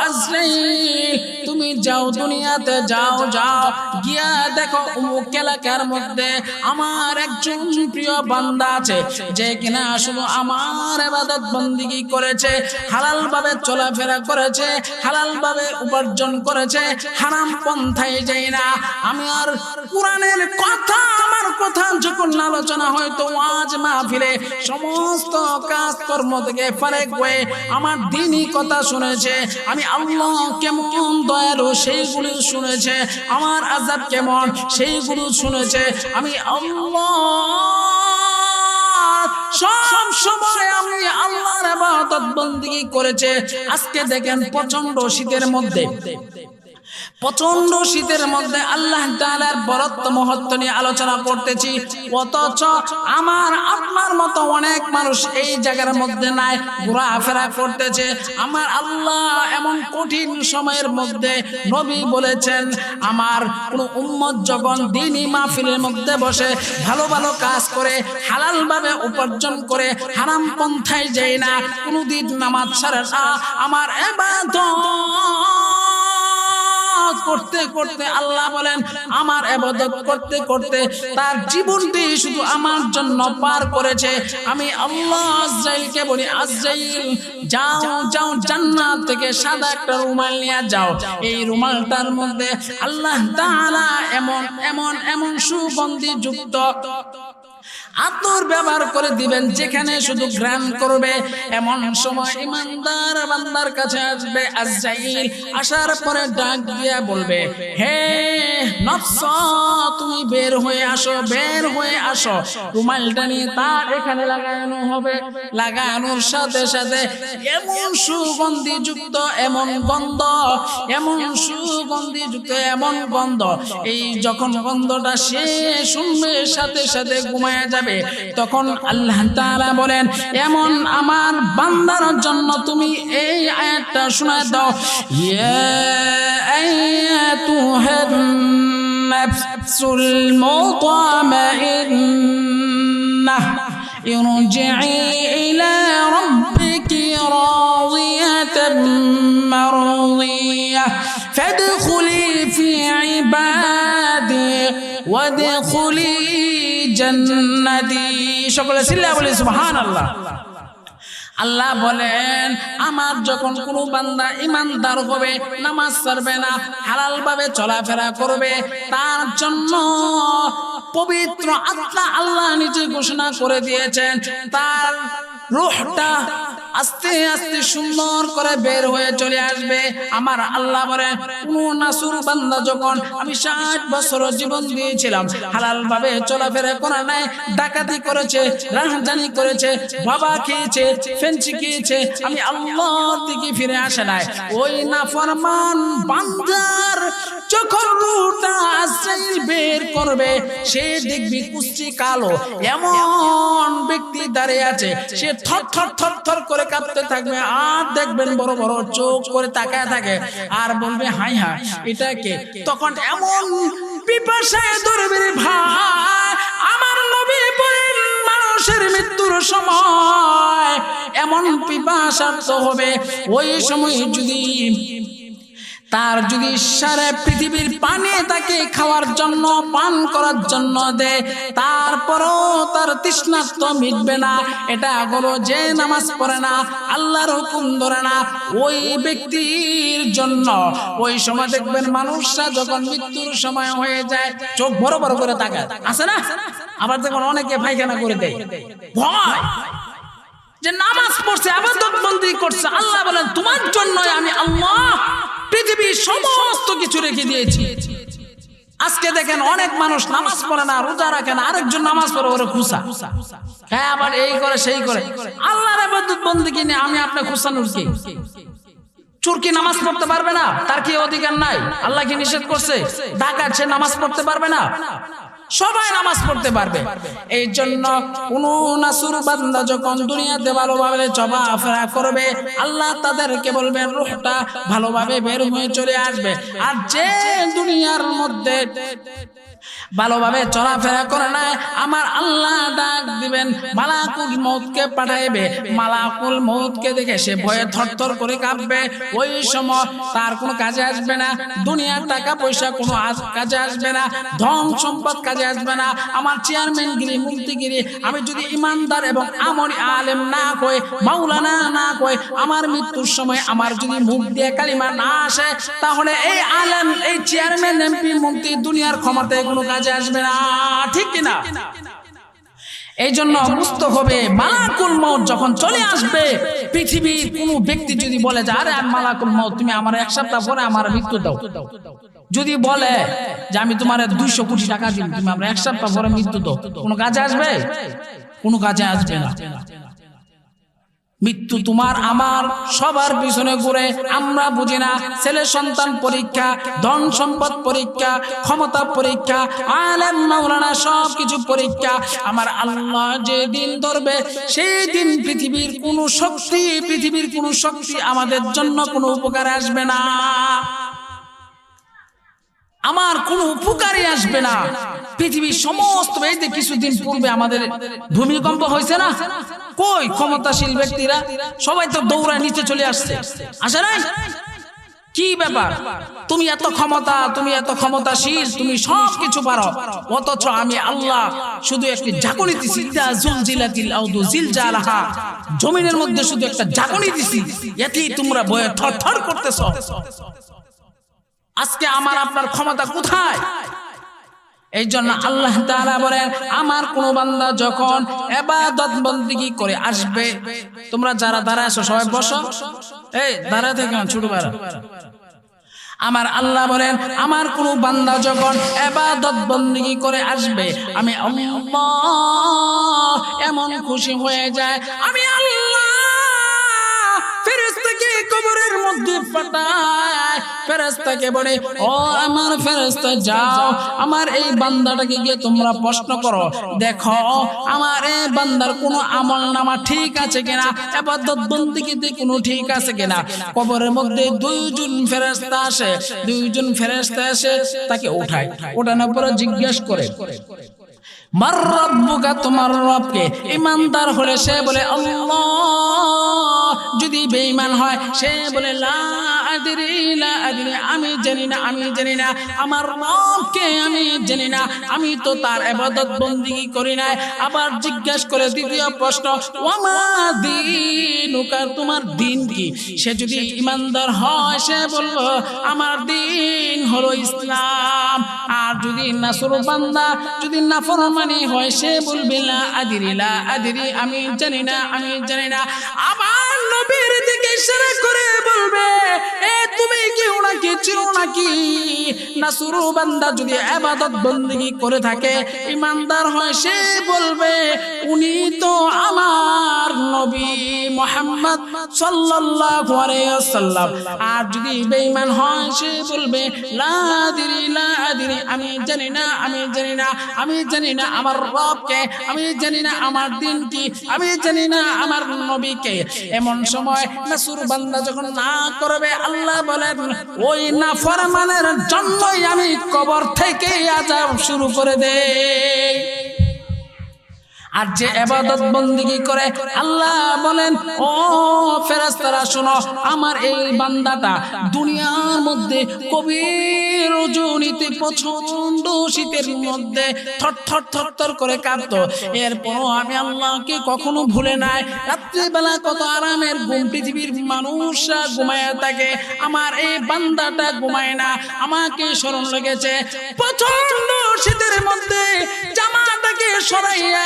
আজরাইল তুমি যাও দুনিয়াতে যাও, যাও গিয়া দেখো অমুক এলাকার মধ্যে আমার একজন প্রিয় বান্দা আছে যে কিনা শুধু আমার ইবাদত বندگی করেছে, হালাল ভাবে চলাফেরা করেছে, হালাল ভাবে উপার্জন করেছে, হারাম পন্থায় যায় না। আমি আর কোরআনের কথা আমার কথা যখন আলোচনা হয় তো ওয়াজ মাহফিলে সমস্ত কাজ কর্ম থেকে ফারেক হয়ে আমার দ্বীনি কথা শুনেছে, আমি আল্লাহ কেমন দয়ালু সেইগুলো শুনেছে, আমার আযাব কেমন সেইগুলো শুনেছে, আমি আল্লাহ সব সময় আমি আল্লাহর ইবাদত বندگی করেছে। আজকে দেখেন প্রচন্ড শীতের মধ্যে, প্রচন্ড শীতের মধ্যে আল্লাহ তাআলার বরত্ব মহত্ব নিয়ে আলোচনা করতেছি, অথচ আমার আপনার মতো অনেক মানুষ এই জায়গার মধ্যে নাই, ঘোরাফেরা করতেছে। আমার আল্লাহ এমন কঠিন সময়ের মধ্যে নবী বলেছেন আমার কোন উম্মত যখন দ্বীনি মাহফিলের মধ্যে বসে ভালো ভালো কাজ করে, হালাল ভাবে উপার্জন করে, হারাম পন্থায় যায় না, কোনদিন নামাজ ছাড়ে না, আমার ইবাদত করতে করতে আল্লাহ বলেন আমার ইবাদত করতে করতে তার জীবনটি শুধু আমার জন্য পার করেছে, আমি আল্লাহ আজরাইলকে বলি আজরাইল যাও যাও জান্নাত থেকে সাদা একটা রুমাল নিয়ে যাও, এই রুমালটার মধ্যে আল্লাহ তাআলা এমন এমন এমন সুগন্ধি যুক্ত আতর ব্যবহার করে দিবেন যেখানে শুধু ঘ্রাণ করবে। এমন সময় ঈমানদার বান্দার কাছে আসবে আজরাইল, আসার পরে ডাক দিয়া বলবে হে নফস তুমি বের হয়ে আসো, বের হয়ে আসো। রুমালটা নিয়ে তার এখানে লাগানো হবে, লাগানোর সাথে সাথে এমন সুগন্ধি যুক্ত এমন গন্ধ, এমন সুগন্ধি যুক্ত এমন গন্ধ, এই যখন গন্ধটা সে শুনবে সাথে সাথে ঘুমায়া যাবে। তখন আল্লাহ তাআলা বলেন এমন আমার বান্দার জন্য তুমি এই আয়াতটা শোনায় দাও, ইয়া আয়াতুহান নাফসুল মুতমাইন্নাহ ইরজিই ইলা রাব্বিকি রাদিয়াতাম মারদিয়াহ ফাদখুলি ফি ইবাদি ওয়াদখুলি জান্নাতি। সকলে সিল্লা বলি সুবহানাল্লাহ। আল্লাহ বলেন আমার যখন কোনো বান্দা ঈমানদার হবে, নামাজ ছাড়বে না, হালাল ভাবে চলাফেরা করবে, তার জন্য পবিত্র আত্মা আল্লাহ নিজে ঘোষণা করে দিয়েছেন তার রূহটা আস্তে আস্তে সুন্দর করে বের হয়ে চলে আসবে। আমার আল্লাহ বলেন কোন নাসুর বান্দা যখন আমি 60 বছর জীবন দিয়েছিলাম, হালাল ভাবে চলাফেরা করে নাই, ডাকাতি করেছে, রাহাজানি করেছে, বাবা খেয়েছে, ফেন্সি খেয়েছে, আমি আল্লাহর দিকে ফিরে আসে নাই, ওই নাফরমান বান্দার যখন রূহটা আজরাইল বের করবে সে দেখবি কুষ্টি কালো এমন ব্যক্তি দাঁড়িয়ে আছে, সে থর থর থর থর করে কাঁপতে থাকবে, আর দেখবেন বড় বড় চোখ করে তাকায় থাকে আর বলবে হাই হাই এটা কে। তখন এমন পিপাসায় ধরবে ভাই, আমার নবী বলেন মানুষের মৃত্যুর সময় এমন পিপাসার্ত হবে, ওই সময় যদি তার যদি সারা পৃথিবীর পানি তাকে খাওয়ার জন্য পান করার জন্য দেয়, তারপরও তার তৃষ্ণা তো মিটবে না। এটা হলো যে নামাজ পড়ে না, আল্লাহর হুকুম ধরে না, ওই ব্যক্তির জন্য ওই সময় দেখবেন মানুষরা যখন মৃত্যুর সময় হয়ে যায় চোখ বড় বড় করে তাকায়, আছে না? আবার দেখুন অনেকে পায়খানা করে দেয়, ভয় যে নামাজ পড়ছে, ইবাদত বন্দেগী করছে। আল্লাহ বলেন তোমার জন্য আমি আল্লাহ পৃথিবীর সমস্ত কিছু রেখে দিয়েছি। আজকে দেখেন অনেক মানুষ নামাজ পড়ে না, রোজা রাখে না, আরেকজন নামাজ পড়ে ওরে খুশা, হ্যাঁ আবার এই করে সেই করে। আল্লাহর ইবাদত বন্দেগী নিয়ে আমি আপনার খুশানোর কি? চোর কি নামাজ পড়তে পারবে না? তার কি অধিকার নাই? আল্লাহ কি নিষেধ করছে? ডাকাত সে নামাজ পড়তে পারবে না? সবাই নামাজ পড়তে পারবে। এই জন্য কোন নাসুর বান্দা যখন দুনিয়াতে ভালোভাবে চলাফেরা করবে, আল্লাহ তাদেরকে বলবেন রূহটা ভালোভাবে বের হয়ে চলে আসবে। আর যে দুনিয়ার মধ্যে ভালোভাবে চলাফেরা করে না, আমার আল্লাহ ডাক দিবেন, মালাকুল মউতকে পাঠাইবে। মালাকুল মউতকে দেখে সে ভয়ে থরথর করে কাঁপবে। ওই সময় তার কোনো কাজে আসবে না, দুনিয়ার টাকা পয়সা কোনো কাজে আসবে না, ধন সম্পদ কাজে আসবে না, আমার চেয়ারম্যানগিরি মুফতিগিরি আমি যদি ইমানদার এবং আমলি আলেম না কই, মাওলানা না কই, আমার মৃত্যুর সময় আমার যদি মুখ দিয়ে কালিমা না আসে, তাহলে এই আলেম, এই চেয়ারম্যান, এমপি, মুফতি দুনিয়ার ক্ষমতায় কোনো কাজে আসবে না, ঠিক কিনা? এই জন্য বুঝতে হবে মালাকুল মউত যখন চলে আসবে, পৃথিবীর কোনো ব্যক্তি যদি বলে যে আরে মালাকুল মউত তুমি আমার এক সপ্তাহ পরে আমার মৃত্যু দাও, যদি বলে যে আমি তোমার 200 কোটি টাকা দিই তুমি আমার এক সপ্তাহ পরে মৃত্যু দাও, কোনো কাজে আসবে? কোনো কাজে আসবে না। মৃত্যু তোমার আমার সবার পিছনে ঘুরে, আমরা বুঝি না। ছেলে সন্তান পরীক্ষা, ধন সম্পদ পরীক্ষা, ক্ষমতা পরীক্ষা, আলেম মাওলানা সব কিছু পরীক্ষা। আমার আল্লাহ যে দিন ধরবে সেই দিন পৃথিবীর কোনো শক্তি আমাদের জন্য কোনো উপকার আসবে না, আমার কোনো উপকারই আসবে না। পৃথিবীর সমস্ত, এই যে কিছুদিন পূর্বে আমাদের ভূমিকম্প হয়েছে না, কই ক্ষমতাশীল ব্যক্তিরা সবাই তো দৌড়ায় নিচে চলে আসছে, আসে নাই? কি ব্যাপার? তুমি এত ক্ষমতা, তুমি এত ক্ষমতাশীল, তুমি সব কিছু পারো, অথচ আমি আল্লাহ শুধু একটি ঝাঁকুনি দিছি, জমিনের মধ্যে শুধু একটা ঝাঁকুনি দিছি, এতেই তোমরা ভয়ে থরথর করতেছো। আজকে আমার আপনার ক্ষমতা কোথায়? এই জন্য আল্লাহ তাআলা বলেন আমার কোন বান্দা যখন ইবাদত বন্দেগী করে আসবে, তোমরা যারা দাঁড়ায় আছো সবাই বসো, এই দাঁড়ায় থেকে ছোট ভাইরা, আমার আল্লাহ বলেন আমার কোন বান্দা যখন ইবাদত বন্দেগী করে আসবে, আমি আল্লাহ এমন খুশি হয়ে যায়, আমি আল্লাহ ফেরেশতাকে কবরের মধ্যে পাঠায়, ফেরেশতাকে বলে ও আমার ফেরেশতা যাও আমার এই বান্দাটাকে গিয়ে তোমরা প্রশ্ন করো, দেখো আমার এই বান্দার কোনো আমলনামা ঠিক আছে কিনা, ইবাদত বন্দেগীতে কোনো ঠিক আছে কিনা। কবরের মধ্যে দুইজন ফেরেশতা আসে তাকে উঠায়, ওঠানোর পরে জিজ্ঞেস করে মার রব্বুকা, তোমার রবকে। ইমানদার হলে সে বলে আল্লাহ, যদি বেঈমান হয় সে বলে লা আদরি, আমি জানি না আমার রবকে, আমি জানি না, আমি তো তার ইবাদত বন্দেগী করি না। আবার জিজ্ঞাসা করে দ্বিতীয় প্রশ্ন ওয়ামা দীনুকা, তোমার দিন কি? সে যদি ইমানদার হয় সে বলবো আমার দিন হলো ইসলাম। আর যদি নাসর বান্দা, যদি নাফরমানি হয় সে বলবে লা আদরি, আমি জানি না। আবার নবীর দিকে ইশারা করে বলবে এ তুমি কি ওনাকে চিনো নাকি? নাসর বান্দা যদি ইবাদত বন্দেগী করে থাকে, ইমানদার হয় সে বলবে উনি তো আমার নবী মুহাম্মদ সাল্লাল্লাহু আলাইহি ওয়াসাল্লাম। আর যদি বেঈমান হয় সে বলবে লা আদরি, আমি জানি না আমার রবকে, আমি জানি না আমার দিন কি, আমি জানি না আমার নবীকে। এমন সময় নাসর বান্দা যখন না করবে, আল্লাহ বলেন ওই নাফরমানের জন্যই আমি কবর থেকে আযাব শুরু করে দেই। আর যে ইবাদত বন্দেগী করে আল্লাহ বলেন ও ফেরেশতারা শোনো আমার এই বান্দাটা দুনিয়ার মধ্যে কবির রজনীতে প্রচন্ড শীতের মধ্যে থরথর করে কাঁপতো, এরপরও আমি আল্লাহকে কখনো ভুলে নাই। রাত্রিবেলা কত আরামের ঘুম, পৃথিবীর মানুষরা ঘুমায় থাকে, আমার এই বান্দাটা ঘুমায় না, আমাকে স্মরণ লেগেছে। প্রচন্ড শীতের মধ্যে জামাটাকে সরাইয়া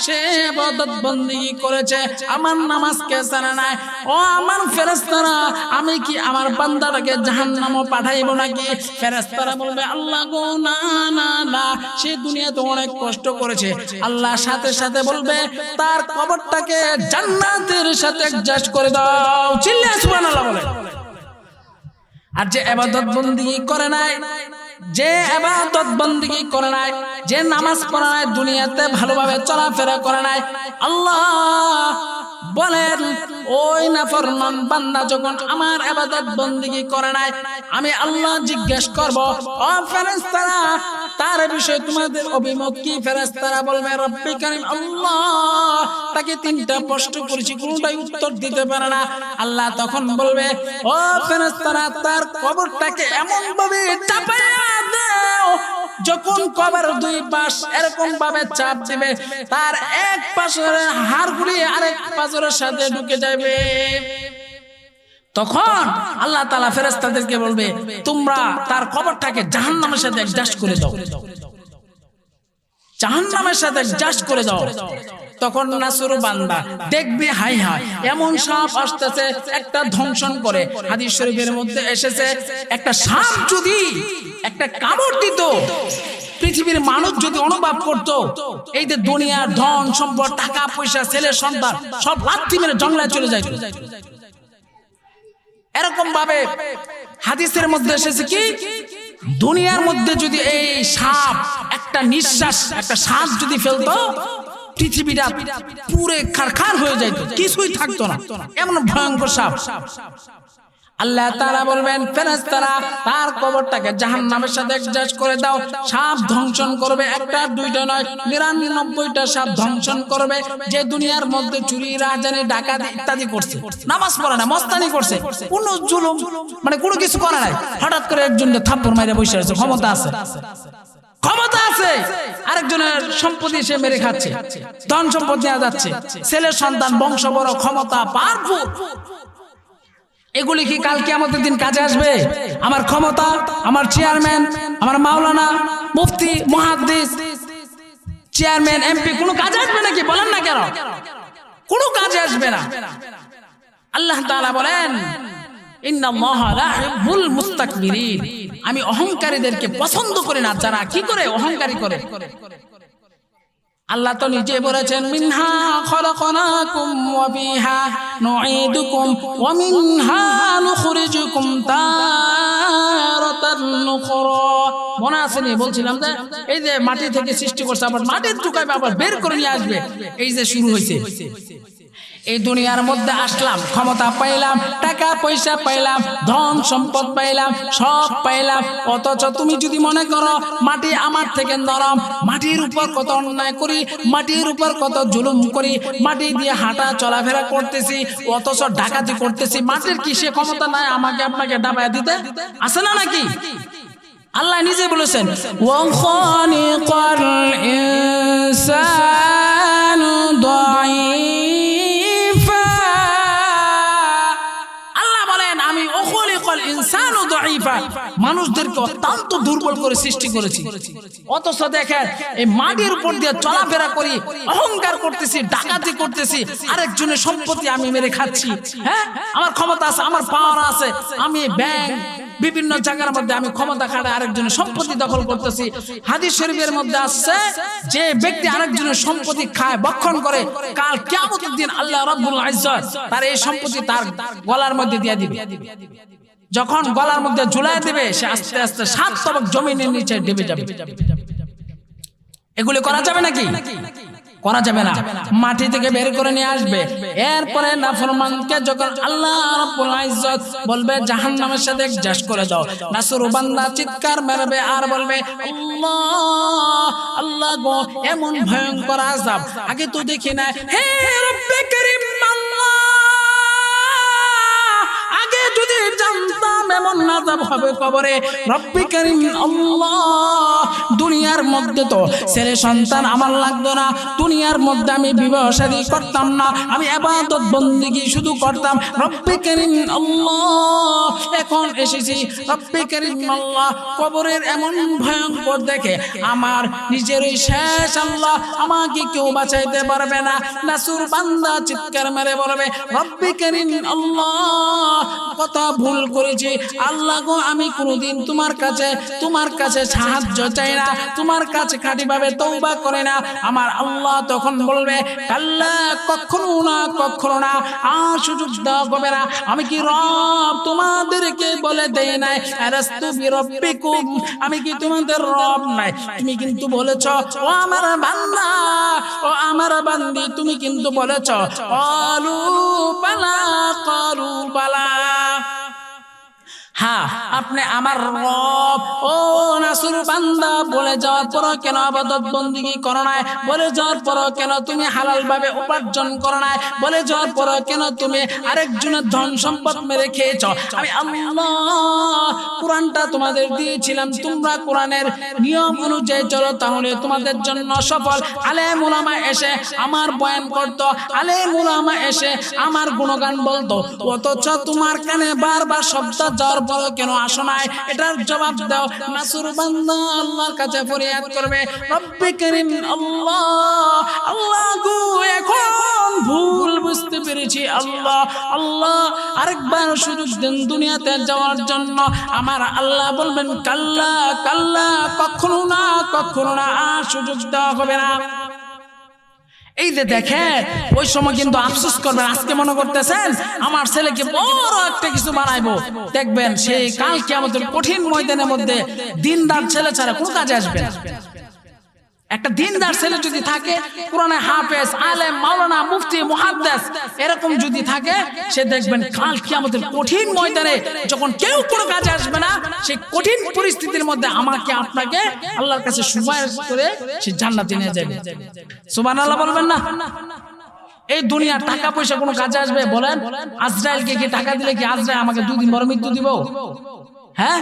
সে ইবাদত বন্দেগী করেছে, আমার নামাজকে ছাড়ে নাই। ও আমার ফেরেশতারা, আমি কি আমার বান্দাটাকে জাহান্নামে পাঠাইবো নাকি? ফেরেশতারা বলবে আল্লাহ গো না না না, সে দুনিয়াতে অনেক কষ্ট করেছে। আল্লাহ সাথে সাথে বলবে তার কবরটাকে জান্নাতের সাথে অ্যাডজাস্ট করে দাও। চিল্লায়া সুবহানাল্লাহ বলে। আর যে ইবাদত বন্দেগী করে নাই, যে ইবাদত বন্দেগী করে নাই, যে নামাজ পড়ে নাই, দুনিয়াতে ভালোভাবে চলাফেরা করে নাই, আল্লাহ বলেন ওই নাফরমান বান্দা যখন আমার ইবাদত বন্দেগী করে নাই, আমি আল্লাহ জিজ্ঞেস করব ও ফেরেশতারা তার বিষয়ে তোমাদের অভিমত কি? ফেরেশতারা বলবে রব্বি কারীম, আল্লাহ তাকে তিনটা প্রশ্ন করেছি, কোনটাই উত্তর দিতে পারে না। আল্লাহ তখন বলবে ও ফেরেশতারা তার কবরটাকে এমন ভাবে চাপাইয়া দাও, যখন কবর দুই পাশ এরকম ভাবে চাপ দিবে, তার এক পাশের হাড়গুলি আরেক পাশের সাথে ঢুকে যাবে। তখন আল্লাহ তাআলা ফেরেশতাদেরকে বলবে তোমরা তার কবরটাকে জাহান্নামের সাথে অ্যাডজাস্ট করে দাও, জাহান্নামের সাথে অ্যাডজাস্ট করে দাও। তখন নাসুর বান্দা দেখবে হাই হাই এমন সাপ আসতেছে, একটা ধ্বংসন করে। হাদিস শরীফের মধ্যে এসেছে একটা সাপ যদি একটা কামড় দিত, পৃথিবীর মানুষ যদি অনুভব করত এই যে দুনিয়ার ধন সম্পদ টাকা পয়সা ছেলে সন্তান সব লাথি মেরে জঙ্গলায় চলে যায়। এরকম ভাবে হাদিসের মধ্যে এসেছে কি দুনিয়ার মধ্যে যদি এই সাপ একটা নিঃশ্বাস একটা শ্বাস যদি ফেলতো, পৃথিবীটা পুরে খারখার হয়ে যেত, কিছুই থাকতো না, এমন ভয়ঙ্কর সাপ। আল্লাহ তাআলা বলবেন ফেরেশতারা তার কবরটাকে জাহান্নামের সাথে অ্যাডজাস্ট করে দাও। সাপ ধ্বংসন করবে, একটা দুইটা নয় 99টা সাপ ধ্বংসন করবে, যে দুনিয়ার মধ্যে চুরি রাহাজানি ডাকাতি ইত্যাদি করছে, নামাজ পড়ে না, মস্তানি করছে, কোনো জুলুম মানে কোনো কিছু করে নাই, হঠাৎ করে একজনকে থাপ্পড় মাইরা বসে আছে, ক্ষমতা আছে, ক্ষমতা আছে, আরেকজনের সম্পত্তি সে মেরে খাচ্ছে, ধন সম্পদ নেওয়া যাচ্ছে, ছেলে সন্তান বংশ বড়, ক্ষমতা পাওয়ারফুল। এগুলি কি কাল কিয়ামতের দিন কাজে আসবে? আমার ক্ষমতা, আমার চেয়ারম্যান, আমার মাওলানা, মুফতি, মুহাদ্দিস, চেয়ারম্যান, এমপি কোনো কাজে আসবে নাকি? বলেন না কেন? কোনো কাজে আসবে না। আল্লাহ তাআলা বলেন ইন্নাল্লাহা লা ইউহিব্বুল মুস্তাকবিরিন, আমি অহংকারীদেরকে পছন্দ করি না, যারা কি করে অহংকারী করে। আল্লাহ তো নিজে বলেছেন মিনহা খলাকনাকুম ওয়া ফিহা নুঈদুকুম ওয়া মিনহা নুখরিজুকুম তারাতান নুখরা। মনে আছে নি বলছিলাম যে এই যে মাটি থেকে সৃষ্টি করছে, আবার মাটির টুকাইবে, আবার বের করে নিয়ে আসবে, এই যে শুরু হয়েছে। এই দুনিয়ার মধ্যে আসলাম, ক্ষমতা পাইলাম, টাকা পয়সা পাইলাম, ধন সম্পদ পাইলাম, সব পাইলাম, অথচ তুমি যদি মনে করো মাটি আমার থেকে নরম, মাটির উপর কত অন্যায় করি, মাটির উপর কত জুলুম করি, মাটি দিয়ে হাঁটা চলাফেরা করতেছি, অথচ ডাকাতি করতেছি, মাটির কি সে ক্ষমতা নাই আমাকে আপনাকে ডাবায় দিতে? আছে না নাকি? আল্লাহ নিজে বলেছেন ওয়া খালিকাল ইনসানু দাঈফা, আল্লাহ বলেন আমি খালিকাল ইনসানু দাঈফা, মানুষদেরকে অত্যন্ত দুর্বল করে সৃষ্টি করেছি, অথচ দেখেন এই মাটির উপর দিয়ে চলাফেরা করি, অহংকার করতেছি, ডাকাতি করতেছি, আরেকজনের সম্পত্তি আমি মেরে খাচ্ছি। হ্যাঁ, আমার ক্ষমতা আছে, আমার পাওয়ার আছে, আমি ব্যাংক বিভিন্ন জায়গার মধ্যে আমি ক্ষমতা খাটায় আরেকজনের সম্পত্তি দখল করতেছি। হাদিস শরীফের মধ্যে আসছে যে ব্যক্তি আরেকজনের সম্পত্তি খায়, ভক্ষণ করে, কাল কিয়ামতের দিন আল্লাহ রাব্বুল ইজ্জত তার এই সম্পত্তি তার গলার মধ্যে দিয়ে দিবে। যখন গলার মধ্যে ঝুলায় দিবে, সে আস্তে আস্তে 7 তবক জমিনের নিচে ডুবে যাবে। এগুলো করা যাবে নাকি? করা যাবে না, মাটি থেকে বের করে নিয়ে আসবে। এরপরে নাফরমানকে যখন আল্লাহ রাব্বুল ইজ্জত বলবে জাহান্নামের সাথে জাশ করে দাও, নাসুর বান্দা চিৎকার মারবে আর বলবে আল্লাহ আল্লাহ গো, এমন ভয়ঙ্কর আযাব আগে তো দেখি না। হে রব্বে করিম আল্লাহ, আগে যদি জানতাম এমন আযাব হবে কবরে, রব্বে করিম আল্লাহ, দুনিয়ার মধ্যে তো ছেলে সন্তান আমার লাগতো না, দুনিয়ার মধ্যে আমি বিবাহ শাদী করতাম না, আমি ইবাদত বন্দেগী শুধু করতাম, রব্বে করিম আল্লাহ এখন এসেছি রব্বে করিম আল্লাহ, কবরের এমন ভয়ঙ্কর দেখে আমার নিজেরই শেষ আল্লাহ, আমাকে কেউ বাঁচাইতে পারবে না। নাসুর বান্দা চিৎকার মেরে বলবে রব্বে করিম আল্লাহ, কথা ভুল করেছি আল্লাহ গো, আমি কোনোদিন তোমার কাছে সাহায্য চাই না, তোমার কাছে খাঁটিভাবে তওবা করে না। আমার আল্লাহ তখন বলবে কাল্লা, কখনো না কখনো না, আর সুযোগ দেওয়া হবে না। আমি কি রব তোমাদেরকে বলে দেই নাই আলাস্তু বিরব্বিকুম, আমি কি তোমাদের রব নাই? তুমি কিন্তু বলেছ ও আমার বান্দা, ও আমার বান্দি, তুমি কিন্তু বলেছ ক্বালু বালা, ক্বালু বালা, হ্যাঁ আপনি আমার রব। ও নাসুর বান্দা, বলে যাওয়ার পর কেন ইবাদত বন্দেগী করো না? বলে যাওয়ার পর কেন তুমি হালাল ভাবে উপার্জন করো না? বলে যাওয়ার পর কেন তুমি আরেকজনের ধন সম্পদ মেরে খেয়েছ? আমি আল্লাহ কোরআনটা তোমাদের দিয়েছিলাম, তোমরা কোরআনের নিয়ম অনুযায়ী চলো, তাহলে তোমাদের জন্য সফল। আলেম উলামা এসে আমার বয়ান করতো, আলেম উলামা এসে আমার গুণগান বলতো, অথচ তোমার কানে বারবার শব্দ যাওয়ার পর কেন আসো নাই? এটার জবাব দাও। নাসুর বান্দা আল্লাহর কাছে ফরিয়াদ করবে রব্বে করিম আল্লাহ, আল্লাহ গো এখন ভুল বুঝতে পেরেছি আল্লাহ, আল্লাহ আরেকবার সুযোগ দেন দুনিয়াতে যাওয়ার জন্য। আমার আল্লাহ বলবেন কাল্লা কাল্লা, কখনো না কখনো না, আর সুযোগ দেওয়া হবে না। এই যে দেখেন, ওই সময় কিন্তু আফসোস করবেন, আজকে মনে করতেছেন আমার ছেলেকে বড় একটা কিছু বানাইবো, দেখবেন সেই কাল কিয়ামতের কঠিন ময়দানের মধ্যে দিনদার ছেলে ছাড়া কোন কাজে আসবে না। একটা দিনদার ছেলে যদি থাকে, কোরআনে হাফেজ, আলেম, মাওলানা, মুফতি, মুহাদ্দিস এরকম যদি থাকে, সে দেখবেন কাল কিয়ামতের কঠিন ময়দানে যখন কেউ কোনো কাজে আসবে না, সেই কঠিন পরিস্থিতির মধ্যে আমাকে আপনাকে আল্লাহর কাছে সুপারিশ করে সে জান্নাতে নিয়ে যাবে। সুবহানাল্লাহ বলবেন না? এই দুনিয়ার টাকা পয়সা কোনো কাজে আসবে? বলেন, আজরাইলকে কি টাকা দিলে কি আজরাইল আমাকে 2 দিন পর মৃত্যু দিব? হ্যাঁ,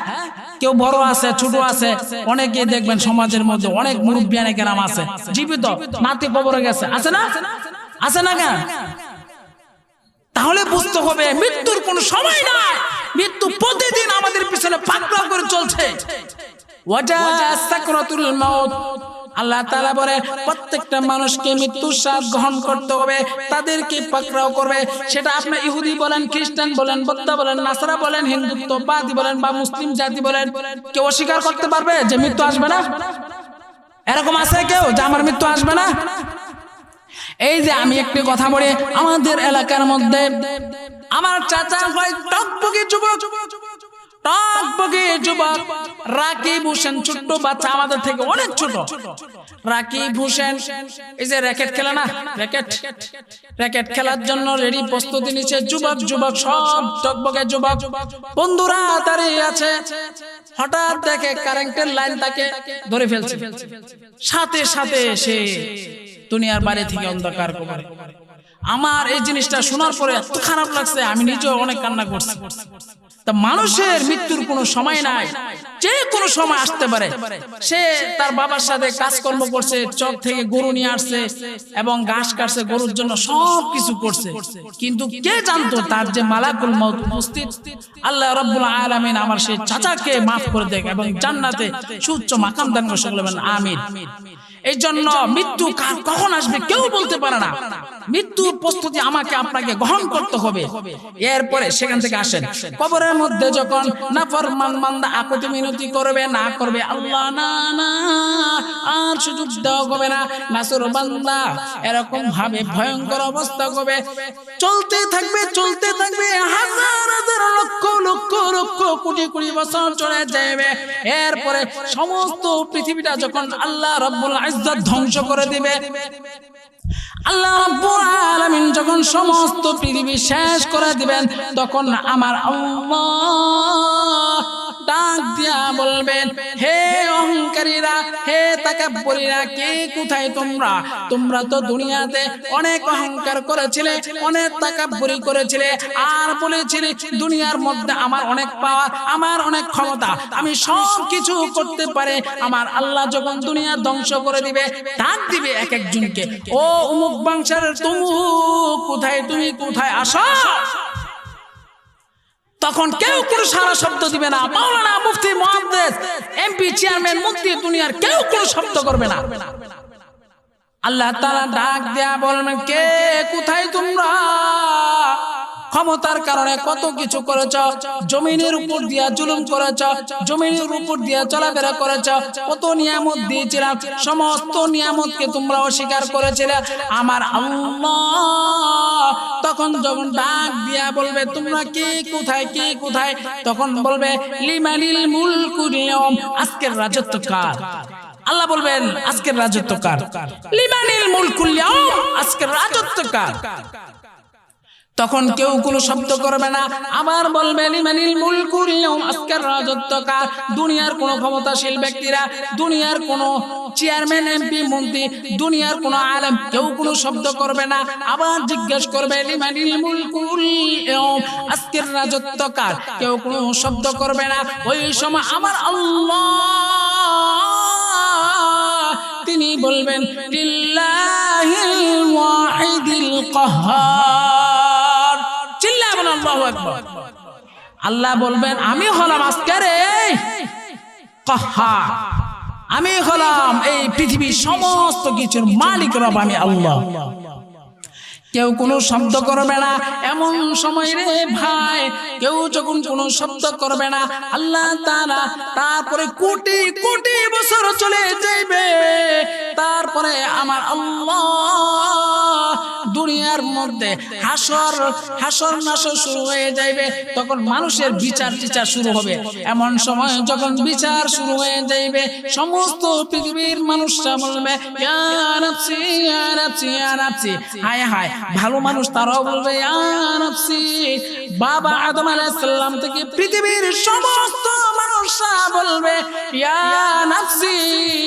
কেউ বড় আছে ছোট আছে, অনেকে দেখবেন সমাজের মধ্যে অনেক মুরব্বিয়ানে কেরাম আছে জীবিত, নাতি কবরে গেছে, আছে না? আছে না কেন? তাহলে বুঝতে হবে মৃত্যুর কোনো সময় নাই, মৃত্যু প্রতিদিন আমাদের পিছনে পাকড়াও করে চলছে। ওয়াজা সাকরাতুল মাউত, আল্লাহ তাআলা বলে প্রত্যেকটা মানুষকে মৃত্যুর স্বাদ গ্রহণ করতে হবে, তাদেরকে পাকড়াও করবে। সেটা আপনি ইহুদি বলেন, খ্রিস্টান বলেন, বৌদ্ধ বলেন, নাসারা বলেন, হিন্দুত্ববাদী বলেন বা মুসলিম জাতি বলেন, কেউ অস্বীকার করতে পারবে যে মৃত্যু আসবে না? এরকম আছে কেউ যে আমার মৃত্যু আসবে না? এই যে আমি একটি কথা বলি, আমাদের এলাকার মধ্যে আমার চাচা হয় টকবকে যুবক, টকবকে যুবক রাকিব হোসেন, ছোট্ট বাচ্চা, আমাদের থেকে অনেক ছোট রাকিব হোসেন। এই যে র্যাকেট খেলা না, র্যাকেট খেলার জন্য রেডি প্রস্তুতি নিচ্ছে, যুবক যুবক সব টকবকে যুবক বন্ধুরা দাঁড়িয়ে আছে। হঠাৎ দেখে কারেন্টের লাইন তাকে ধরে ফেলছে, সাথে সাথে সে দুনিয়ার বাইরে থেকে অন্ধকার কবরে। আমার এই জিনিসটা শোনার পরে এত খারাপ লাগছে, আমি নিজেও অনেক কান্না করছি। তা মানুষের মৃত্যুর কোনো সময় নাই, যে কোনো সময় আসতে পারে। সে তার বাবার সাথে কাজকর্ম করছে, চক থেকে গরু নিয়ে আসছে এবং ঘাস কাটছে, গরুর জন্য সব কিছু করছে, কিন্তু কে জানতো তার যে মালাকুল মউত উপস্থিত। আল্লাহ রাব্বুল আলামিন আমার সেই চাচাকে মাফ করে দেখ এবং জান্নাতে সুউচ্চ মাকাম দান করে, সকলে বলেন আমিন। এই জন্য মৃত্যু কখন আসবে কেউ বলতে পারে না। মৃত্যুর প্রস্তুতি আমাকে আপনাকে গ্রহণ করতে হবে। এরপরে সেখান থেকে আসেন, কবরের মধ্যে যখন নাফরমান বান্দা আকুতি মিনতি করবে, না করবে আল্লাহ না না, আর সুযোগ দেওয়া হবে না। নাসুর বান্দা এরকম ভাবে ভয়ঙ্কর অবস্থা হবে, চলতে থাকবে চলতে থাকবে, হাজার হাজার লক্ষ লক্ষ লক্ষ কোটি কোটি বছর চলে যাবে। এরপরে সমস্ত পৃথিবীটা যখন আল্লাহ রাব্বুল ইজ্জত ধ্বংস করে দিবে, আল্লাহ রাব্বুল আলামিন যখন সমস্ত পৃথিবী শেষ করে দিবেন তখন আমার আল্লাহ ডাক দিয়া বলবেন, হে অহংকারীরা, হে তাকাব্বুরীরা, কে কোথায় তোমরা? তোমরা তো দুনিয়াতে অনেক অহংকার করেছিলে, অনেক তাকাব্বুরি করেছিলে, আর বলেছিলে দুনিয়ার মধ্যে আমার অনেক পাওয়ার, আমার অনেক ক্ষমতা, আমি সব কিছু করতে পারে। আমার আল্লাহ যখন দুনিয়া ধ্বংস করে দিবে, ডাক দিবে এক একজনকে, ও অমুক বংশের তুমুক, কোথায় তুমি, কোথায় আসো? তখন কেউ কোনো সারা শব্দ দিবে না। মাওলানা, মুফতি, মুহাদ্দিস, এমপি, চেয়ারম্যান, মন্ত্রী, দুনিয়ার কেউ কোনো শব্দ করবে না। আল্লাহ তাআলা ডাক দেয়া বলবেন, কে কোথায় তোমরা? ক্ষমতার কারণে কত কিছু করেছ, জমিনের উপর দিয়া জুলুম করেছ, জমিনের উপর দিয়া চলাফেরা করেছ, কত নিয়ামত দিয়েছিলাম, সমস্ত নিয়ামতকে তোমরা অস্বীকার করেছিলে। আমার আল্লাহ তখন যখন ডাক দিয়া বলবে, তোমরা কে কোথায়, কে কোথায়? তখন বলবে, লিমানিল মুলকুল ইয়াউম, আজকের রাজত্ব কার? আল্লাহ বলবেন, আজকের রাজত্ব কার? লিমানিল মুলকুল ইয়াউম, আজকের রাজত্ব কার? তখন কেউ কোনো শব্দ করবে না। আবার বলবে, লিমানিল মুলকুল ইয়াউম, আজকের রাজত্ব কার? দুনিয়ার কোন ক্ষমতাশীল ব্যক্তিরা, দুনিয়ার কোন চেয়ারম্যান, এমপি, মন্ত্রী, দুনিয়ার কোন আলেম, কেউ কোনো শব্দ করবে না। আবার জিজ্ঞেস করবে, লিমানিল মুলকুল ইয়াউম, আজকের রাজত্ব কার? কেউ কোনো শব্দ করবে না। ওই সময় আমার আল্লাহ তিনি বলবেন, লিল্লাহিল ওয়াহিদিল কাহ্হার। চিল্লায় বলেন আল্লাহু আকবার। আল্লাহ বলবেন, আমি হলাম আজকের এই কাহ্হার, আমি হলাম এই পৃথিবীর সমস্ত কিছুর মালিক রব, আমি আল্লাহ। কেউ কোনো শব্দ করবে না। এমন সময় রে ভাই, কেউ যখন কোনো শব্দ করবে না, আল্লাহ তাআলা তারপরে কোটি কোটি বছর চলে যাইবে, তারপরে আমার আল্লাহ দুনিয়ার মধ্যে হাসর নাসর শুরু হয়ে যাইবে। তখন মানুষের বিচার টিচার শুরু হবে। এমন সময় যখন বিচার শুরু হয়ে যাইবে, সমস্ত পৃথিবীর মানুষরা বলবে, ইয়া নাফসি, ইয়া নাফসি, ইয়া নাফসি। হায় হায়, ভালো মানুষ তারাও বলবে, ইয়া নাফসি। বাবা আদম আলাইহিস সালাম থেকে পৃথিবীর সমস্ত মানুষরা বলবে, ইয়া নাফসি,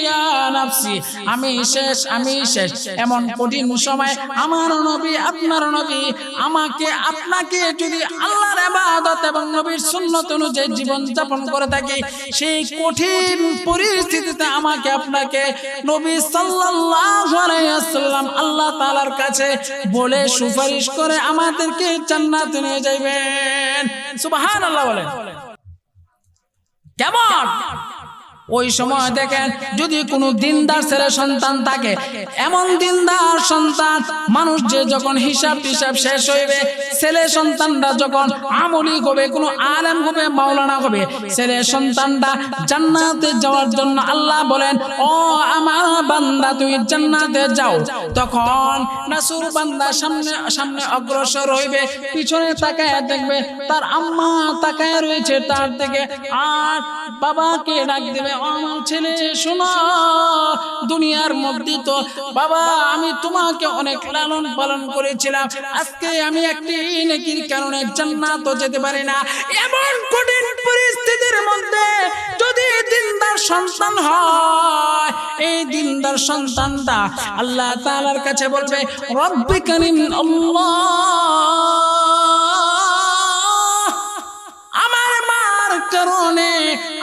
ইয়া নাফসি, আমি শেষ, আমি শেষ। এমন কঠিন সময় আমার নবী, আপনার নবী, আমাকে আপনাকে যদি আল্লাহর ইবাদত এবং নবীর সুন্নাত অনুযায়ী জীবন যাপন করে থাকি, সেই কঠিন পরিস্থিতিতে আমাকে আপনাকে নবী সাল্লাল্লাহু আলাইহি ওয়াসাল্লাম আল্লাহ তাআলার কাছে বলে সুপারিশ করে আমাদেরকে জান্নাতে নিয়ে যাবেন। সুবহানাল্লাহ বলেন। কেমন ওই সময় দেখেন, যদি কোনো দিনদার ছেলে সন্তান থাকে, এমন দিনদার সন্তান, মানুষ যে যখন হিসাব টিসাব শেষ হইবে, ছেলে সন্তানরা যখন আমলি হবে, কোনো আলেম হবে, মাওলানা হবে, ছেলে সন্তানরা জান্নাতে যাওয়ার জন্য আল্লাহ বলেন, ও আমার বান্দা তুই জান্নাতে যাও। তখন নাসুর বান্দা সামনে সামনে অগ্রসর হইবে, পিছনে তাকায় দেখবে তার আম্মা তাকায় রয়েছে তার দিকে, আর বাবাকে ডাক দেবে, আমার ছেলে শোনো, দুনিয়ার মধ্যে তো বাবা আমি তোমাকে অনেক লালন পালন করেছিলাম, আজকে আমি একটি নেকির কারণে জান্নাতে যেতে পারি না। এমন কঠিন পরিস্থিতির মধ্যে যদি দিনদার সন্তান হয়, এই দিনদার সন্তানটা আল্লাহ তাআলার কাছে বলবে, রব্বি কারীম, আল্লাহ কারণে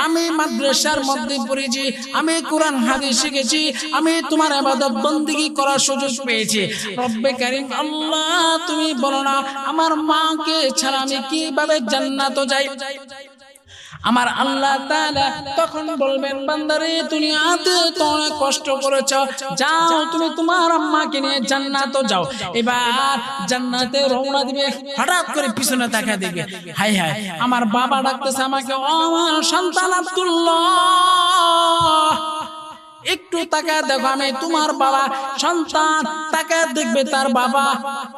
আমি মাদ্রাসার মধ্যে পড়েছি, আমি কোরআন হাদিস শিখেছি, আমি তোমার ইবাদত বندگی করার সুযোগ পেয়েছি। রব্বে কারীম আল্লাহ তুমি বলো না আমার মাকে ছাড়া আমি কিভাবে জান্নাতে যাই? আমার আল্লাহ তাআলা তখন বলবেন, বান্দারে দুনিয়াতে তো অনেক কষ্ট করেছো, যাও তুমি তোমার আম্মাকে নিয়ে জান্নাতে যাও। এবার জান্নাতে রওনা দিবে, হঠাৎ করে পিছনে তাকিয়ে দেখবে, হায় হায় আমার বাবা ডাকতেছে আমাকে, ও আমার সন্তান আব্দুল্লাহ, একটু একটু তাকায় দেখো আমি তোমার বাবা। সন্তান তাকায় দেখবে তার বাবা,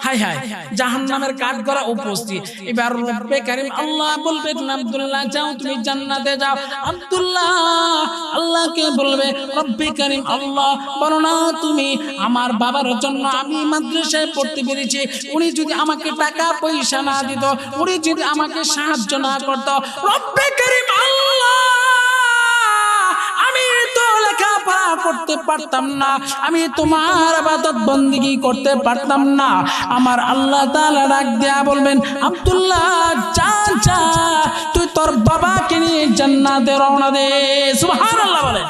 হাই হাই জাহান্নামের কাঠগড়া উপস্থিত। এবার রব্বে কারীম আল্লাহ বলবে আব্দুল্লাহ যাও তুমি জান্নাতে যাও। আব্দুল্লাহ আল্লাহকে বলবে রব্বে কারীম আল্লাহ বলো না তুমি আমার বাবার জন্য আমি মাদ্রাসায় পড়তে পেরেছি, উনি যদি আমাকে টাকা পয়সা না দিত, উনি যদি আমাকে সাহায্য না করতো, রব্বে কারীম আল্লাহ আমি তো লেখাপড়া করতে পারতাম না, আমি তোমার ইবাদত বন্দেগী করতে পারতাম না। আমার আল্লাহ তাআলা ডাক দেয়া বলবেন আব্দুল্লাহ যা যা তুই তোর বাবাকে নিয়ে জান্নাতে রওনা দে। সুবহানাল্লাহ বলে।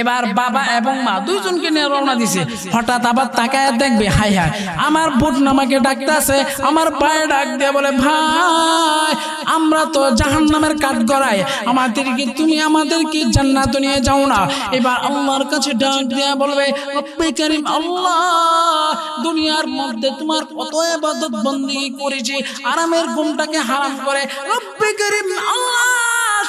এবার বাবা এবং মা দুইজনকে নিয়ে রওনা দিছে। হঠাৎ আবার তাকায় দেখবে হাই হাই আমার বোন আমাকে ডাকতেছে। আমার ভাই ডাক দিয়ে বলে ভাই আমরা তো জাহান্নামের কাঠগড়ায়, আমাদেরকে তুমি আমাদেরকে জান্নাতে নিয়ে যাও না। এবার আল্লাহর কাছে ডাক দিয়ে বলবে রব্বে কারীম আল্লাহ দুনিয়ার মধ্যে তোমার কত ইবাদত বন্দেগী করেছি, আরামের ঘুমটাকে হারাম করে রব্বে কারীম আল্লাহ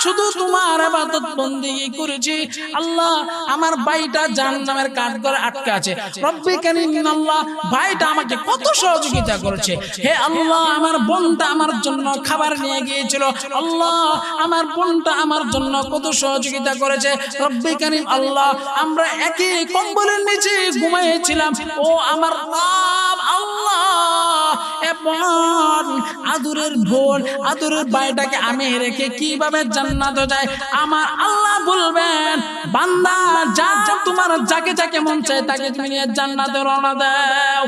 শুধু তোমার ইবাদত বন্দেগী করেছি। আল্লাহ আমার ভাইটা জাহান্নামের কাঠগড়ে আটকে আছে। রব্বে কারীম আল্লাহ ভাইটা আমাকে কত সহযোগিতা করেছে। হে আল্লাহ আমার বোনটা আমার জন্য খাবার নিয়ে গিয়েছিল, আল্লাহ আমার বোনটা আমার জন্য কত সহযোগিতা করেছে। রব্বে কারীম আল্লাহ আমরা একই কম্বলের নিচে ঘুমিয়েছিলাম, ও আমার রব আল্লাহ এমন আদরের বোন আদরের ভাইটাকে আমি রেখে কিভাবে জান্নাতে যায়। আমার আল্লাহ বলবেন বান্দা যা তোমার যাকে যাকে মন চায় তাকে তুমি নিয়ে জান্নাতে রওনা দাও।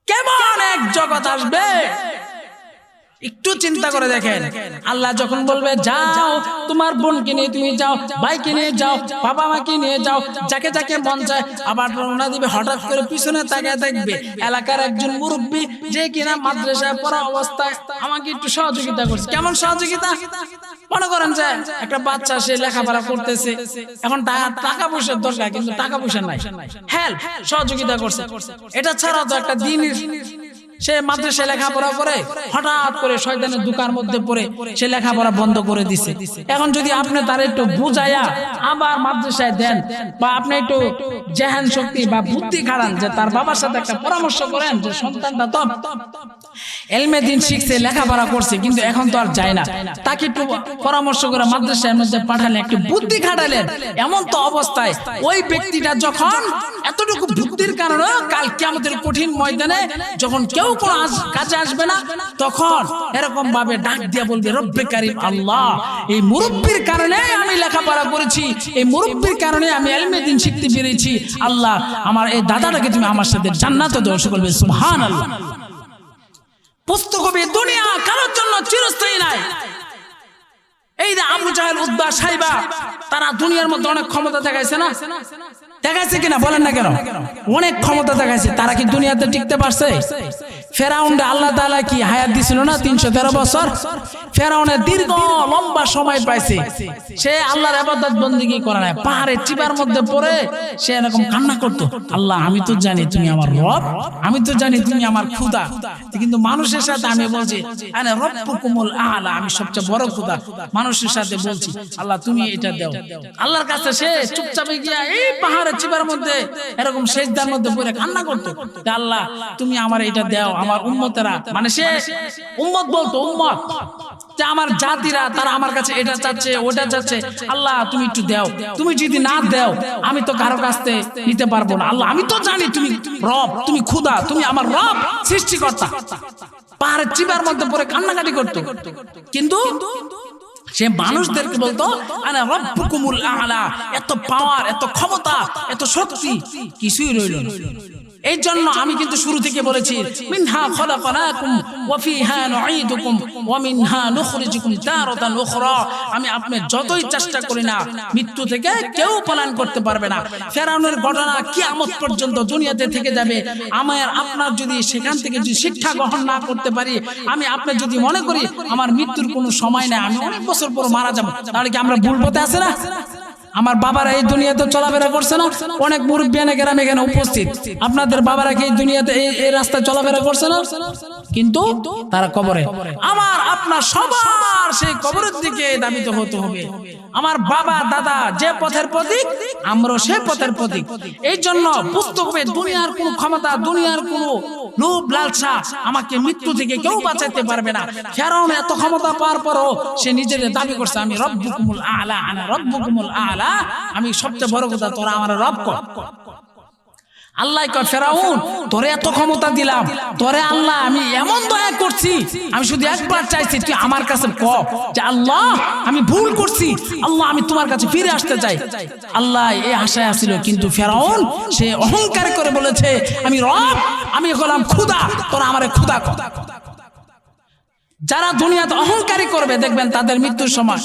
কেমন এক জগৎ আসবে একটু চিন্তা করে দেখেন। আল্লাহ যখন বলবে যাও তোমার বোনকে নিয়ে তুমি যাও, ভাইকে নিয়ে যাও, বাবা মাকে নিয়ে যাও, যাকে যাকে মন চায়, আবার রওনা দিবে। হঠাৎ করে পিছনে তাকিয়ে দেখবে এলাকার একজন মুরব্বী যে কিনা মাদ্রাসায় পড়া অবস্থায় আমাকে একটু সহযোগিতা করছে। কেমন সহযোগিতা? মনে করেন যে একটা বাচ্চা সে লেখাপড়া করতেছে, এখন টাকা পয়সার দরকার কিন্তু টাকা পয়সা নাই, হেল্প সহযোগিতা করছে। এটা ছাড়া তো একটা দিন সে মাদ্রাসায় লেখাপড়া করে হঠাৎ করে শয়তানের দোকানের মধ্যে পড়ে সে লেখাপড়া বন্ধ করে দিছে। এখন যদি আপনি তার একটু বুঝাইয়া আবার মাদ্রাসায় দেন বা আপনি একটু জেহান শক্তি বা বুদ্ধি খাড়ান যে তার বাবার সাথে একটা পরামর্শ করেন যে সন্তানটা তো এলমে দিন শিখছে লেখাপড়া করছে কিন্তু এখন তো আর যায় না, তাকে একটু পরামর্শ করে মাদ্রাসার মধ্যে পাঠালেন, একটু বুদ্ধি খাটালেন। এমন তো অবস্থায় ওই ব্যক্তিটা যখন এতটুকু বুদ্ধির কারণে কাল কিয়ামতের কঠিন ময়দানে যখন কেউ কোনো কাজে আসবে না তখন এরকম ভাবে ডাক দিয়ে বলবে রব্বে কারীম আল্লাহ এই মুরব্বির কারণে আমি লেখাপড়া করেছি, এই মুরব্বির কারণে আমি ইলমে দ্বীন শিখতে পেরেছি, আল্লাহ আমার এই দাদাটাকে তুমি আমার সাথে জান্নাতে দাও। বলবে সুবহানাল্লাহ। পুস্তকবি দুনিয়া কারোর জন্য চিরস্থায়ী নাই। এই যে আবু জাহেল উদ্বা সাইবা তারা দুনিয়ার মধ্যে অনেক ক্ষমতা দেখাইছে না, দেখাইছে কিনা বলেন না কেন? অনেক ক্ষমতা দেখাইছে, তারা কি দুনিয়াতে টিকতে পারছে? ফেরাউনকে আল্লাহ তাআলা কি হায়াত দিছিল না 313 বছর? ফেরাউনের দীর্ঘ লম্বা সময় পাইছে, সে আল্লাহর ইবাদত বন্দেগী করে না, পাহাড়ের চিপার মধ্যে পড়ে সে এরকম কান্না করতো, আল্লাহ আমি তো জানি তুমি আমার রব, আমি তো জানি তুমি আমার খোদা, কিন্তু মানুষের সাথে আমি বলছি আনা রব্বুকুমুল আলা, আমি সবচেয়ে বড় খোদা, মানুষের সাথে বলছি আল্লাহ তুমি এটা দাও। আল্লাহর কাছে সে চুপচাপে গিয়া এই পাহাড়ের চিপার মধ্যে এরকম সেজদার মধ্যে পড়ে কান্না করতো, আল্লাহ তুমি আমার এটা দাও, আমার উম্মতেরা, মানে সে উম্মত বলতো, উম্মত যে আমার জাতিরা তারা আমার কাছে এটা চাচ্ছে ওটা চাচ্ছে, আল্লাহ তুমি একটু দাও, তুমি যদি না দাও আমি তো কারো কাছে নিতে পারবো না, আল্লাহ আমি তো জানি তুমি রব, তুমি খোদা, তুমি আমার রব সৃষ্টিকর্তা। পাহাড়ের চিপার মধ্যে পড়ে কান্নাকাটি করতো, কিন্তু সে মানুষদেরকে বলতো আনা রব্বুকুমুল আলা, এত পাওয়ার, এত ক্ষমতা, এত শক্তি কিছুই রইল না। এই জন্য আমি কিন্তু শুরু থেকে বলেছি মিনহা খলাকনাকুম ওয়া ফিহা নুঈদুকুম ওয়া মিনহা নুখরিজুকুম তারাতান উখরা। আমি আপনি যতই চেষ্টা করি না মৃত্যু থেকে কেউ পলায়ন করতে পারবে না। ফেরাউনের ঘটনা কিয়ামত পর্যন্ত দুনিয়াতে থেকে যাবে। আমার আপনার যদি সেখান থেকে যদি শিক্ষা গ্রহণ না করতে পারি, আমি আপনি যদি মনে করি আমার মৃত্যুর কোনো সময় নেই, আমি অনেক বছর পর মারা যাব, তাহলে কি আমরা ভুল পথে আছে না? আমার বাবারা এই দুনিয়াতে চলাফেরা করছে না, অনেক মুরব্বী গ্রামে এখানে উপস্থিত, আপনাদের বাবারা কি এই দুনিয়াতে এই রাস্তায় চলাফেরা করছে না? কিন্তু তারা কবরে। আমার আপনার সবার সেই কবরের দিকে ধাবিত হতে হবে। আমার বাবা দাদা যে পথের প্রতীক, আমরা সে পথের প্রতীক। এই জন্য বুঝতে হবে দুনিয়ার কোন ক্ষমতা, দুনিয়ার কোন লোভ লালসা আমাকে মৃত্যু থেকে কেউ বাঁচাতে পারবে না। ফেরাউন এত ক্ষমতা পাওয়ার পরও সে নিজের দাবি করছে আমি রব্বুকুমুল আলা, আনা রব্বুকুমুল আলা, আমি সবচেয়ে বড় কথা, তোরা আমার রব কর। আল্লাহ কয় ফেরাউন তোরে এত ক্ষমতা দিলাম, তোরে আল্লাহ আমি এমন দয়া করছি, আমি শুধু একবার চাইছি তুই আমার কাছে কও যে আল্লাহ আমি ভুল করছি, আল্লাহ আমি তোমার কাছে ফিরে আসতে চাই। আল্লাহ এই আশায় আসিল, কিন্তু ফেরাউন সে অহংকার করে বলেছে আমি রব, আমি হলাম খোদা, তোরা আমারে খোদা কর। যারা দুনিয়াতে অহংকারী করবে দেখবেন তাদের মৃত্যুর সময়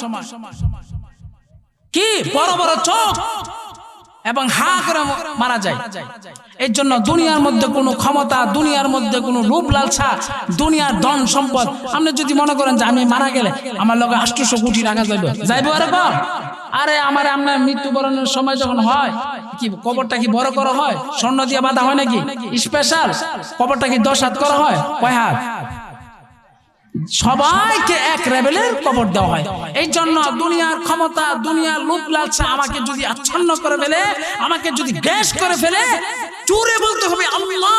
কি বড় বড় চোখ এবং হা করে মারা যায়। এর জন্য দুনিয়ার মধ্যে কোনো ক্ষমতা, দুনিয়ার মধ্যে কোনো লোভ লালসা, দুনিয়ার ধন সম্পদ, আপনি যদি মনে করেন যে আমি মারা গেলে আমার লগে 800 কোটি টাকা যাইব এরকম, আরে আমার আপনার মৃত্যুবরণের সময় যখন হয় কি কবরটা কি বড় করা হয়? স্বর্ণ দিয়ে বাঁধা হয় নাকি স্পেশাল? কবরটা কি 10 হাত করা হয়? কয় হাত? সবাইকে এক লেভেলের কবর দেওয়া হয়। এই জন্য দুনিয়ার ক্ষমতা, দুনিয়ার লোভ লালসা আমাকে যদি আচ্ছন্ন করে ফেলে, আমাকে যদি গ্যাস করে ফেলে, জোরে বলতে হবে আল্লাহ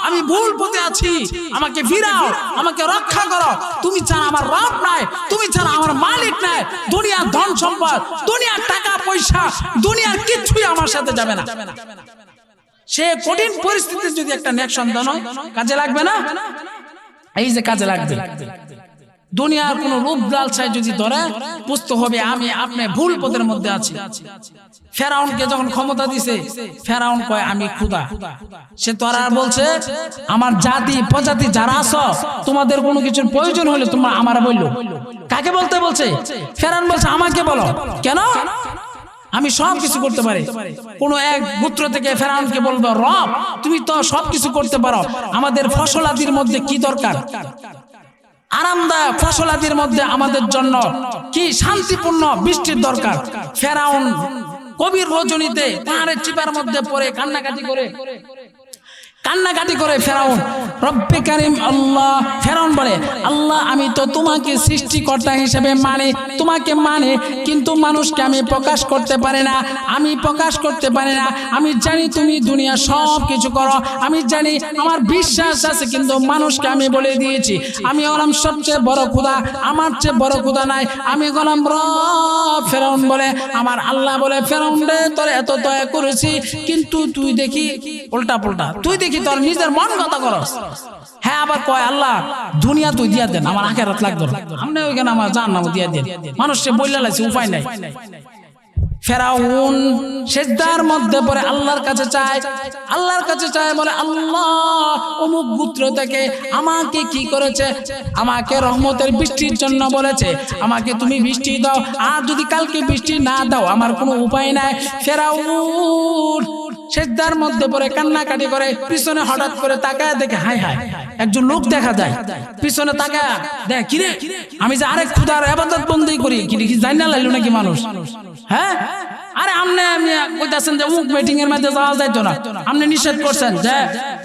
আমি ভুল পথে আছি, আমাকে ফিরাও, আমাকে রক্ষা করো। তুমি ছাড়া আমার রব নাই, তুমি ছাড়া আমার মালিক নাই। দুনিয়ার ধন সম্পদ, দুনিয়ার টাকা পয়সা, দুনিয়ার কিছুই আমার সাথে যাবে না। সে কঠিন পরিস্থিতিতে যদি একটা নেক সন্তান হয় কাজে লাগবে না? এই যে কাজে লাগবে। দুনিয়ার কোন রূপ লালসায় যদি ধরে বুঝতে হবে আমি আপনি ভুল পথের মধ্যে আছি। ফেরাউনকে যখন ক্ষমতা দিছে, ফেরাউন কয় আমি খোদা। সে তো আর বলছে আমার জাতি প্রজাতি যারা আছো তোমাদের কোনো কিছুর প্রয়োজন হলে তোমরা আমারে বললো। কাকে বলতে বলছে? ফেরাউন বলছে আমাকে বলো। কেন? আমি সব কিছু করতে পারি। কোন এক গোত্র থেকে ফেরাউনকে বলবো রব তুমি তো সবকিছু করতে পারো, আমাদের ফসলাদির মধ্যে কি দরকার? আরামদায়ক ফসলাদির মধ্যে আমাদের জন্য কি শান্তিপূর্ণ বৃষ্টির দরকার। ফেরাউন কবির রজনীতে পাহাড়ের চিপার মধ্যে পড়ে কান্নাকাটি করে ফেরাউন রব্বে কারিম আল্লাহ, ফেরাউন বলে আল্লাহ আমি তো তোমাকে সৃষ্টিকর্তা হিসেবে মানে, তোমাকে মানে, কিন্তু মানুষকে আমি প্রকাশ করতে পারি না, আমি প্রকাশ করতে পারি না। আমি জানি তুমি দুনিয়া সব কিছু করো, আমি জানি, আমার বিশ্বাস আছে, কিন্তু মানুষকে আমি বলে দিয়েছি আমি হলাম সবচেয়ে বড় খোদা, আমার চেয়ে বড় খোদা নাই, আমি হলাম রব। ফেরাউন বলে আমার আল্লাহ বলে ফেরাউন রে তোর এত দয়া করেছি, কিন্তু তুই দেখি উল্টা পুল্টা, তুই দেখি তোর নিজের মন কথা করস। হ্যাঁ আবার কয় আল্লাহ দুনিয়া তুই দিয়া দেন, আমার আখেরাত লাগবে না, আপনি ওইখানে আমার জান্নাত দিয়া দেন। মানুষকে বইলা লাগছে, উপায় নাই। ফেরাউন সেজদার মধ্যে পড়ে আল্লাহর কাছে চায়, বলে আল্লাহ অমুক গোত্র থেকে আমাকে কি করেছে, আমাকে রহমতের বৃষ্টির জন্য বলেছে, আমাকে তুমি বৃষ্টি দাও, আর যদি কালকে বৃষ্টি না দাও আমার কোনো উপায় নাই। ফেরাউন সেজদার মধ্যে পড়ে কান্নাকাটি করে, পিছনে হঠাৎ করে তাকায় দেখে হায় হায় একজন লোক দেখা যায়, পিছনে তাকায় দেখ কিরে আমি যে আরেক খোদার ইবাদত বন্দেগী করি, কি জানি না লাইলো নাকি মানুষ? হ্যাঁ আরে আপনি কইতাছেন যে অমুক মিটিং এর মধ্যে যাওয়া যাইতো না, আপনি নিষেধ করছেন যে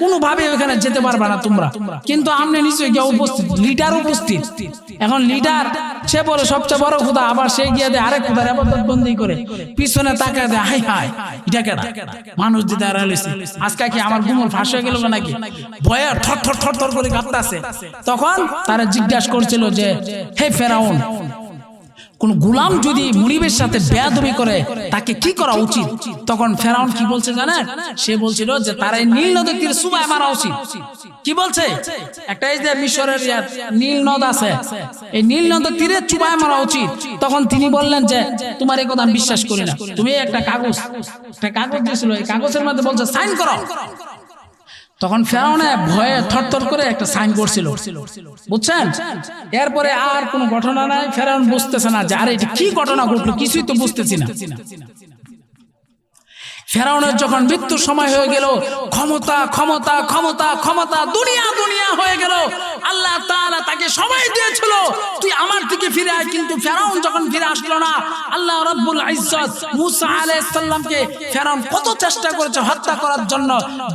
কোনোভাবে ওখানে যেতে পারবে না তোমরা, কিন্তু আপনি নিশ্চয়ই গিয়ে উপস্থিত, লিডার উপস্থিত। এখন লিডার সে বলে সবচেয়ে বড় খোদা, আবার সে গিয়ে দেয় আরেক খোদার ইবাদত বন্দেগী করে, পিছনে তাকায় দেয় হাই হাই এটা কেডা? মানুষ দিতে আর আইছে, আজকে কি আমার গুমর ফাঁস হয়ে গেল নাকি? ভয়ে থর থর থর থর করে কাঁপতাছে। তখন তারা জিজ্ঞাসা করছিল যে হে ফেরাউন, কোন গোলাম যদি মুনিবের সাথে বেয়াদবি করে তাকে কি করা উচিত? তখন ফেরাউন কি বলছে জানেন? সে বলছিল যে তারা এই নীল নদের তীরে চুবায় মারা উচিত। কি বলছে? একটা এই যে মিশরের নীল নদ আছে, এই নীল নদের তীরে চুবায় মারা উচিত। তখন তিনি বললেন যে তোমার এই কথা আমি বিশ্বাস করি না, তুমি একটা কাগজ দিয়েছিল, এই কাগজের মধ্যে বলছে সাইন করো। তখন ফেরাউনে ভয়ে থরথর করে একটা সাইন করছিল, বুঝছেন? এরপরে আর কোনো ঘটনা নাই, ফেরাউন বুঝতেছে না যে আরে এটা কি ঘটনা ঘটলো, কিছুই তো বুঝতেছি না। ফেরাউনের যখন মৃত্যুর সময় হয়ে গেল, ক্ষমতা ক্ষমতা ক্ষমতা ক্ষমতা দুনিয়া দুনিয়া হয়ে গেল। আল্লাহ তাআলা তাকে সময় দিয়েছিল তুই আমার দিকে ফিরে আয়, কিন্তু ফেরাউন যখন ফিরে আসলো না, আল্লাহ রাব্বুল ইজ্জত মূসা আলাইহিস সালামকে ফেরাউন কত চেষ্টা করেছে হত্যা করার জন্য।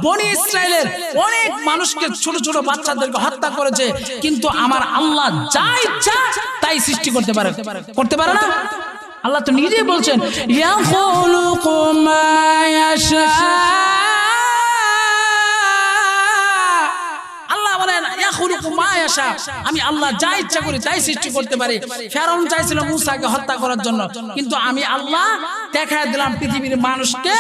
বনি ইসরাইলের অনেক মানুষকে, ছোট ছোট বাচ্চাদেরকে হত্যা করেছে, কিন্তু আমার আল্লাহ যা ইচ্ছা তাই সৃষ্টি করতে পারে না? আল্লাহ তো নিজেই বলছেন ইয়াখলুকু মা ইয়াশা, আল্লাহ বলেন ইয়াখলুকু মা ইয়াশা, আমি আল্লাহ যা ইচ্ছা করি তাই সৃষ্টি করতে পারি। ফেরাউন চাইছিল মূসাকে হত্যা করার জন্য, কিন্তু আমি আল্লাহ দেখায় দিলাম পৃথিবীর মানুষকে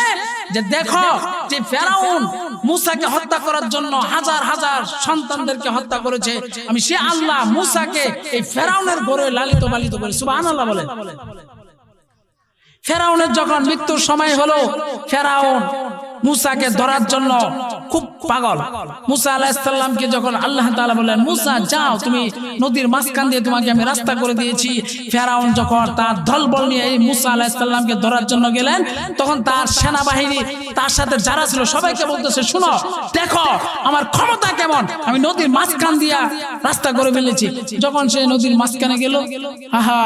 যে দেখো যে ফেরাউন মূসাকে হত্যা করার জন্য হাজার হাজার সন্তানদেরকে হত্যা করেছে, আমি সে আল্লাহ মূসাকে এই ফেরাউনের ঘরে লালিত পালিত করে। সুবহানাল্লাহ বলে। ফেরাউনের যখন মৃত্যুর সময় হলো, ফেরাউন মূসাকে ধরার জন্য খুব পাগল। মূসা আলাইহিস সালামকে যখন আল্লাহ তাআলা বললেন মূসা যাও, তুমি নদীর মাঝখান দিয়ে তোমাকে আমি রাস্তা করে দিয়েছি, ফেরাউন যখন তার দলবল নিয়ে এই মূসা আলাইহিস সালামকে ধরার জন্য গেলেন, তখন তার সেনাবাহিনী তার সাথে যারা ছিল সবাইকে বলতেছে শুনো দেখো আমার ক্ষমতা কেমন, আমি নদীর মাঝখান দিয়ে রাস্তা করে ফেলেছি। যখন সে নদীর মাঝখানে গেল, আহা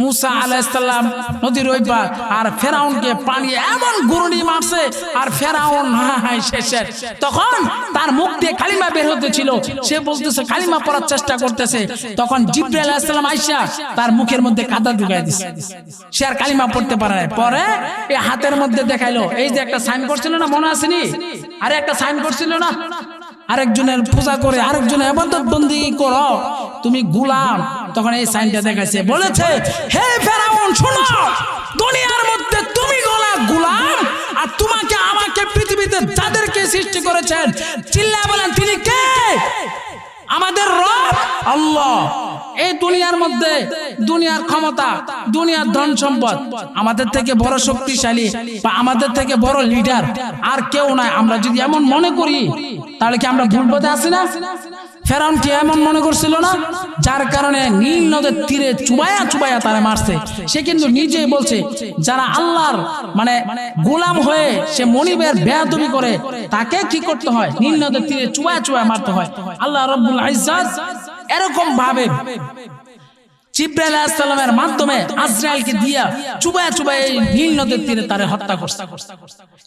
মূসা আলাইহিস সালাম নদীর ওই পার, আর ফেরাউনকে পানি এমন গুরুনি মারছে, আর ফেরাউন হায় শেষ। তখন তার মুখ দিয়ে কালিমা বের হতেছিল, সে বলতেছে কালিমা পড়ার চেষ্টা করতেছে, তখন জিবরাইল আলাইহিস সালাম আইসা তার মুখের মধ্যে কাদা ঢুকাই দিছে, সে আর কালিমা পড়তে পারে না। পরে এই হাতের মধ্যে দেখাইলো, এই যে একটা সাইন করছিল না, মনে আসেনি? আরে একটা সাইন করছিল না, আরেকজনের পূজা করে আরেকজনের ইবাদত বন্দেগী করো, তুমি গোলাম। তখন এই সাইনটা দেখাইছে, বলেছে হে ফেরাউন শোনো, দুনিয়ার মধ্যে তুমি গোলাম, আর তোমাকে আমাকে পৃথিবীতে যাদেরকে সৃষ্টি করেছেন চিল্লায় বলেন তিনি কে? আমাদের রব আল্লাহ। এই দুনিয়ার মধ্যে দুনিয়ার ক্ষমতা, দুনিয়ার ধন সম্পদ, আমাদের থেকে বড় শক্তিশালী বা আমাদের থেকে বড় লিডার আর কেউ নাই। আমরা যদি এমন মনে করি তাহলে কি আমরা ভুল পথে আছি না? ফেরাউন কি এমন মনে করছিল না? যার কারণে নীল নদের তীরে চুবায়া চুবায়া তারা মারছে। সে কিন্তু নিজেই বলছে যারা আল্লাহর মানে গোলাম হয়ে সে মনিবের বেয়াদবি করে তাকে কি করতে হয়? নীল নদের তীরে চুবায়া চুবায়া মারতে হয়। আল্লাহ রাব্বুল ইজ্জত এরকম ভাবে জিবরাইল আলাইহিস সালামের মাধ্যমে আজরাইলকে দিয়া চুবায়া চুবায়া এই নীল নদের তীরে তারে হত্যা করছে।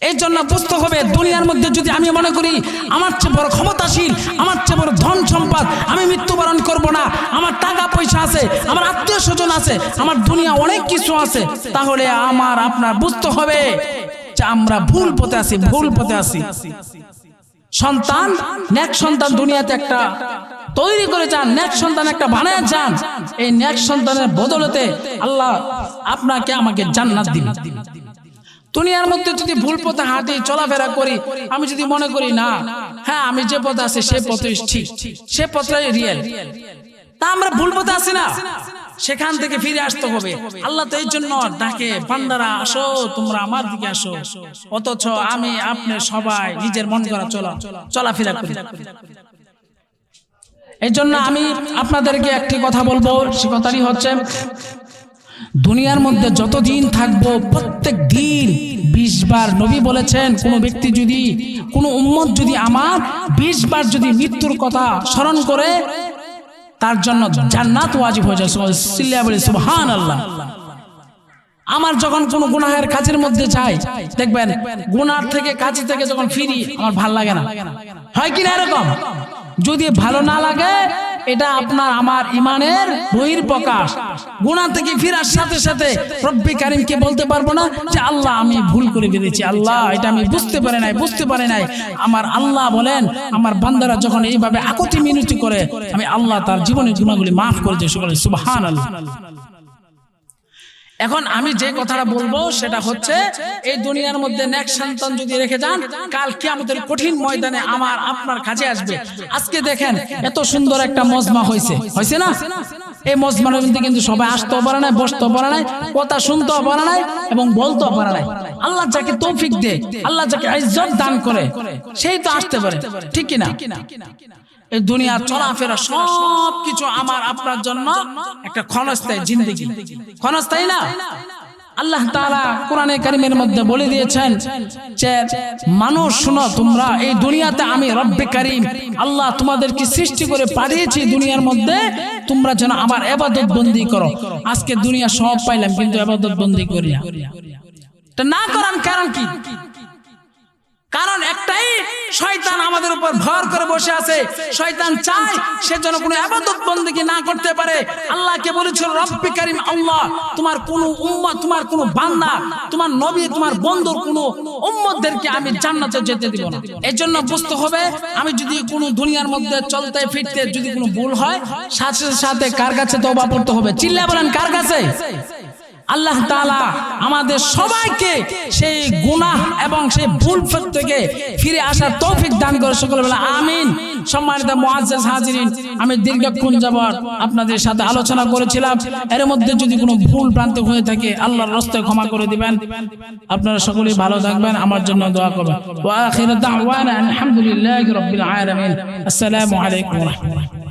এই জন্য বুঝতে হবে দুনিয়ার মধ্যে যদি আমি মনে করি আমার চেয়ে বড় ক্ষমতাশীল, আমার চেয়ে বড় ধন সম্পদ, আমি মৃত্যুবরণ করব না, আমার টাকা পয়সা আছে, আমার আত্মীয় স্বজন আছে, আমার দুনিয়া অনেক কিছু আছে, তাহলে আমার আপনার বুঝতে হবে যে আমরা ভুল পথে আছি, ভুল পথে আছি। সন্তান নেক সন্তান দুনিয়াতে একটা তৈরি করে যান, নেক সন্তান একটা বানায় যান, এই নেক সন্তানের বদলতে আল্লাহ আপনাকে আমাকে জান্নাত দিবেন। দুনিয়ার মধ্যে যদি ভুল পথে হাঁটি চলাফেরা করি, আমি যদি মনে করি না হ্যাঁ আমি যে পথে আছি সে পথই ঠিক, সে পথটাই রিয়েল, তা আমরা ভুল পথে আছি না, সেখান থেকে ফিরে আসতে হবে। আল্লাহ তো এই জন্য ডাকে বান্দারা আসো তোমরা আমার দিকে আসো, অথচ আমি আপনি সবাই নিজের মন করা চলাফেরা করি। এই জন্য আমি আপনাদেরকে একটি কথা বলবো, সে কথাটি হচ্ছে দুনিয়ার মধ্যে যতদিন থাকবো প্রত্যেক দিন 20 বার নবী বলেছেন কোন ব্যক্তি যদি কোন উম্মত যদি আমার 20 বার যদি মৃত্যুর কথা স্মরণ করে তার জন্য জান্নাত ওয়াজিব হয়ে যায়। সিল্লা বলে সুবহানাল্লাহ। আমার যখন কোন গুনাহের কাজের মধ্যে যাই দেখবেন গুনার থেকে কাজী থেকে যখন ফিরি আমার ভালো লাগে না, হয় কিনা এরকম? যদি ভালো না লাগে এটা আপনার আমার ইমানের বহিঃপ্রকাশ। গুনাহ থেকে ফিরার সাথে সাথে রব্বি কারীমকে বলতে পারবো না যে আল্লাহ আমি ভুল করে ফেলেছি, আল্লাহ এটা আমি বুঝতে পারি নাই। আমার আল্লাহ বলেন আমার বান্দারা যখন এইভাবে আকতি মিনতি করে আমি আল্লাহ তার জীবনের গুনাহগুলি মাফ করে দিই। সুবহানাল্লাহ। এখন আমি যে কথাটা বলবো সেটা হচ্ছে এই দুনিয়ার মধ্যে নেক সন্তান যদি রেখে যান, কাল কিয়ামতের কঠিন ময়দানে আমার আপনার কাছে আসবে। আজকে দেখেন এত সুন্দর একটা মজমা হয়েছে না? এই মজমার মধ্যে কিন্তু সবাই আসতেও পারে না, বসতেও পারে না, কথা শুনতেও পারে না এবং বলতেও পারে না। আল্লাহ যাকে তৌফিক দেয়, আল্লাহ যাকে ইজ্জত দান করে সেই তো আসতে পারে, ঠিক কি না? এই দুনিয়া চলাফেরা সবকিছু আমার আপনার জন্য একটা ক্ষণস্থায়ী জিন্দেগি, ক্ষণস্থায়ী না? আল্লাহ তাআলা কোরআনে কারীমের মধ্যে বলে দিয়েছেন যে মানুষ শোনো, তোমরা এই দুনিয়াতে আমি রব্বে কারীম আল্লাহ তোমাদেরকে সৃষ্টি করে পাঠিয়েছি দুনিয়ার মধ্যে, তোমরা যেন আমার ইবাদত বন্দি করো। আজকে দুনিয়া সব পাইলাম কিন্তু ইবাদত বন্দি করি না। এটা না করার কারণ কি? কারণ একটাই, শয়তান আমাদের উপর ভর করে বসে আছে। শয়তান চায় সে যেন কোনো ইবাদত বন্দেগী না করতে পারে। আল্লাহকে বলেছিল রব্বে কারীম আল্লাহ, তোমার কোন উম্মত, তোমার কোন বান্দা, তোমার নবী, তোমার বন্ধুর কোন উম্মতদেরকে আমি জান্নাতে যেতে দিব না। এজন্য বুঝতে হবে, আমি যদি কোনো দুনিয়ার মধ্যে চলতে ফিরতে যদি কোনো ভুল হয়, সাথে সাথে কার কাছে তওবা করতে হবে? চিল্লায়ে বলেন, কার কাছে? আল্লাহ তাআলা আমাদের সবাইকে সেই গুনাহ এবং সেই ভুল থেকে ফিরে আসার তৌফিক দান করে। সকলে বলে আমিন। সম্মানিত মুআজ্জাজ হাজিরিন, আমি দীর্ঘক্ষণ যাবত আপনাদের সাথে আলোচনা করেছিলাম, এর মধ্যে যদি কোনো ভুল ভ্রান্তি হয়ে থাকে আল্লাহর রাস্তায় ক্ষমা করে দিবেন। আপনারা সকলেই ভালো থাকবেন, আমার জন্য দোয়া করবেন। ওয়া আখিরু দাওয়ানা আলহামদুলিল্লাহি রাব্বিল আলামিন। আসসালামু আলাইকুম ওয়া রাহমাতুল্লাহ।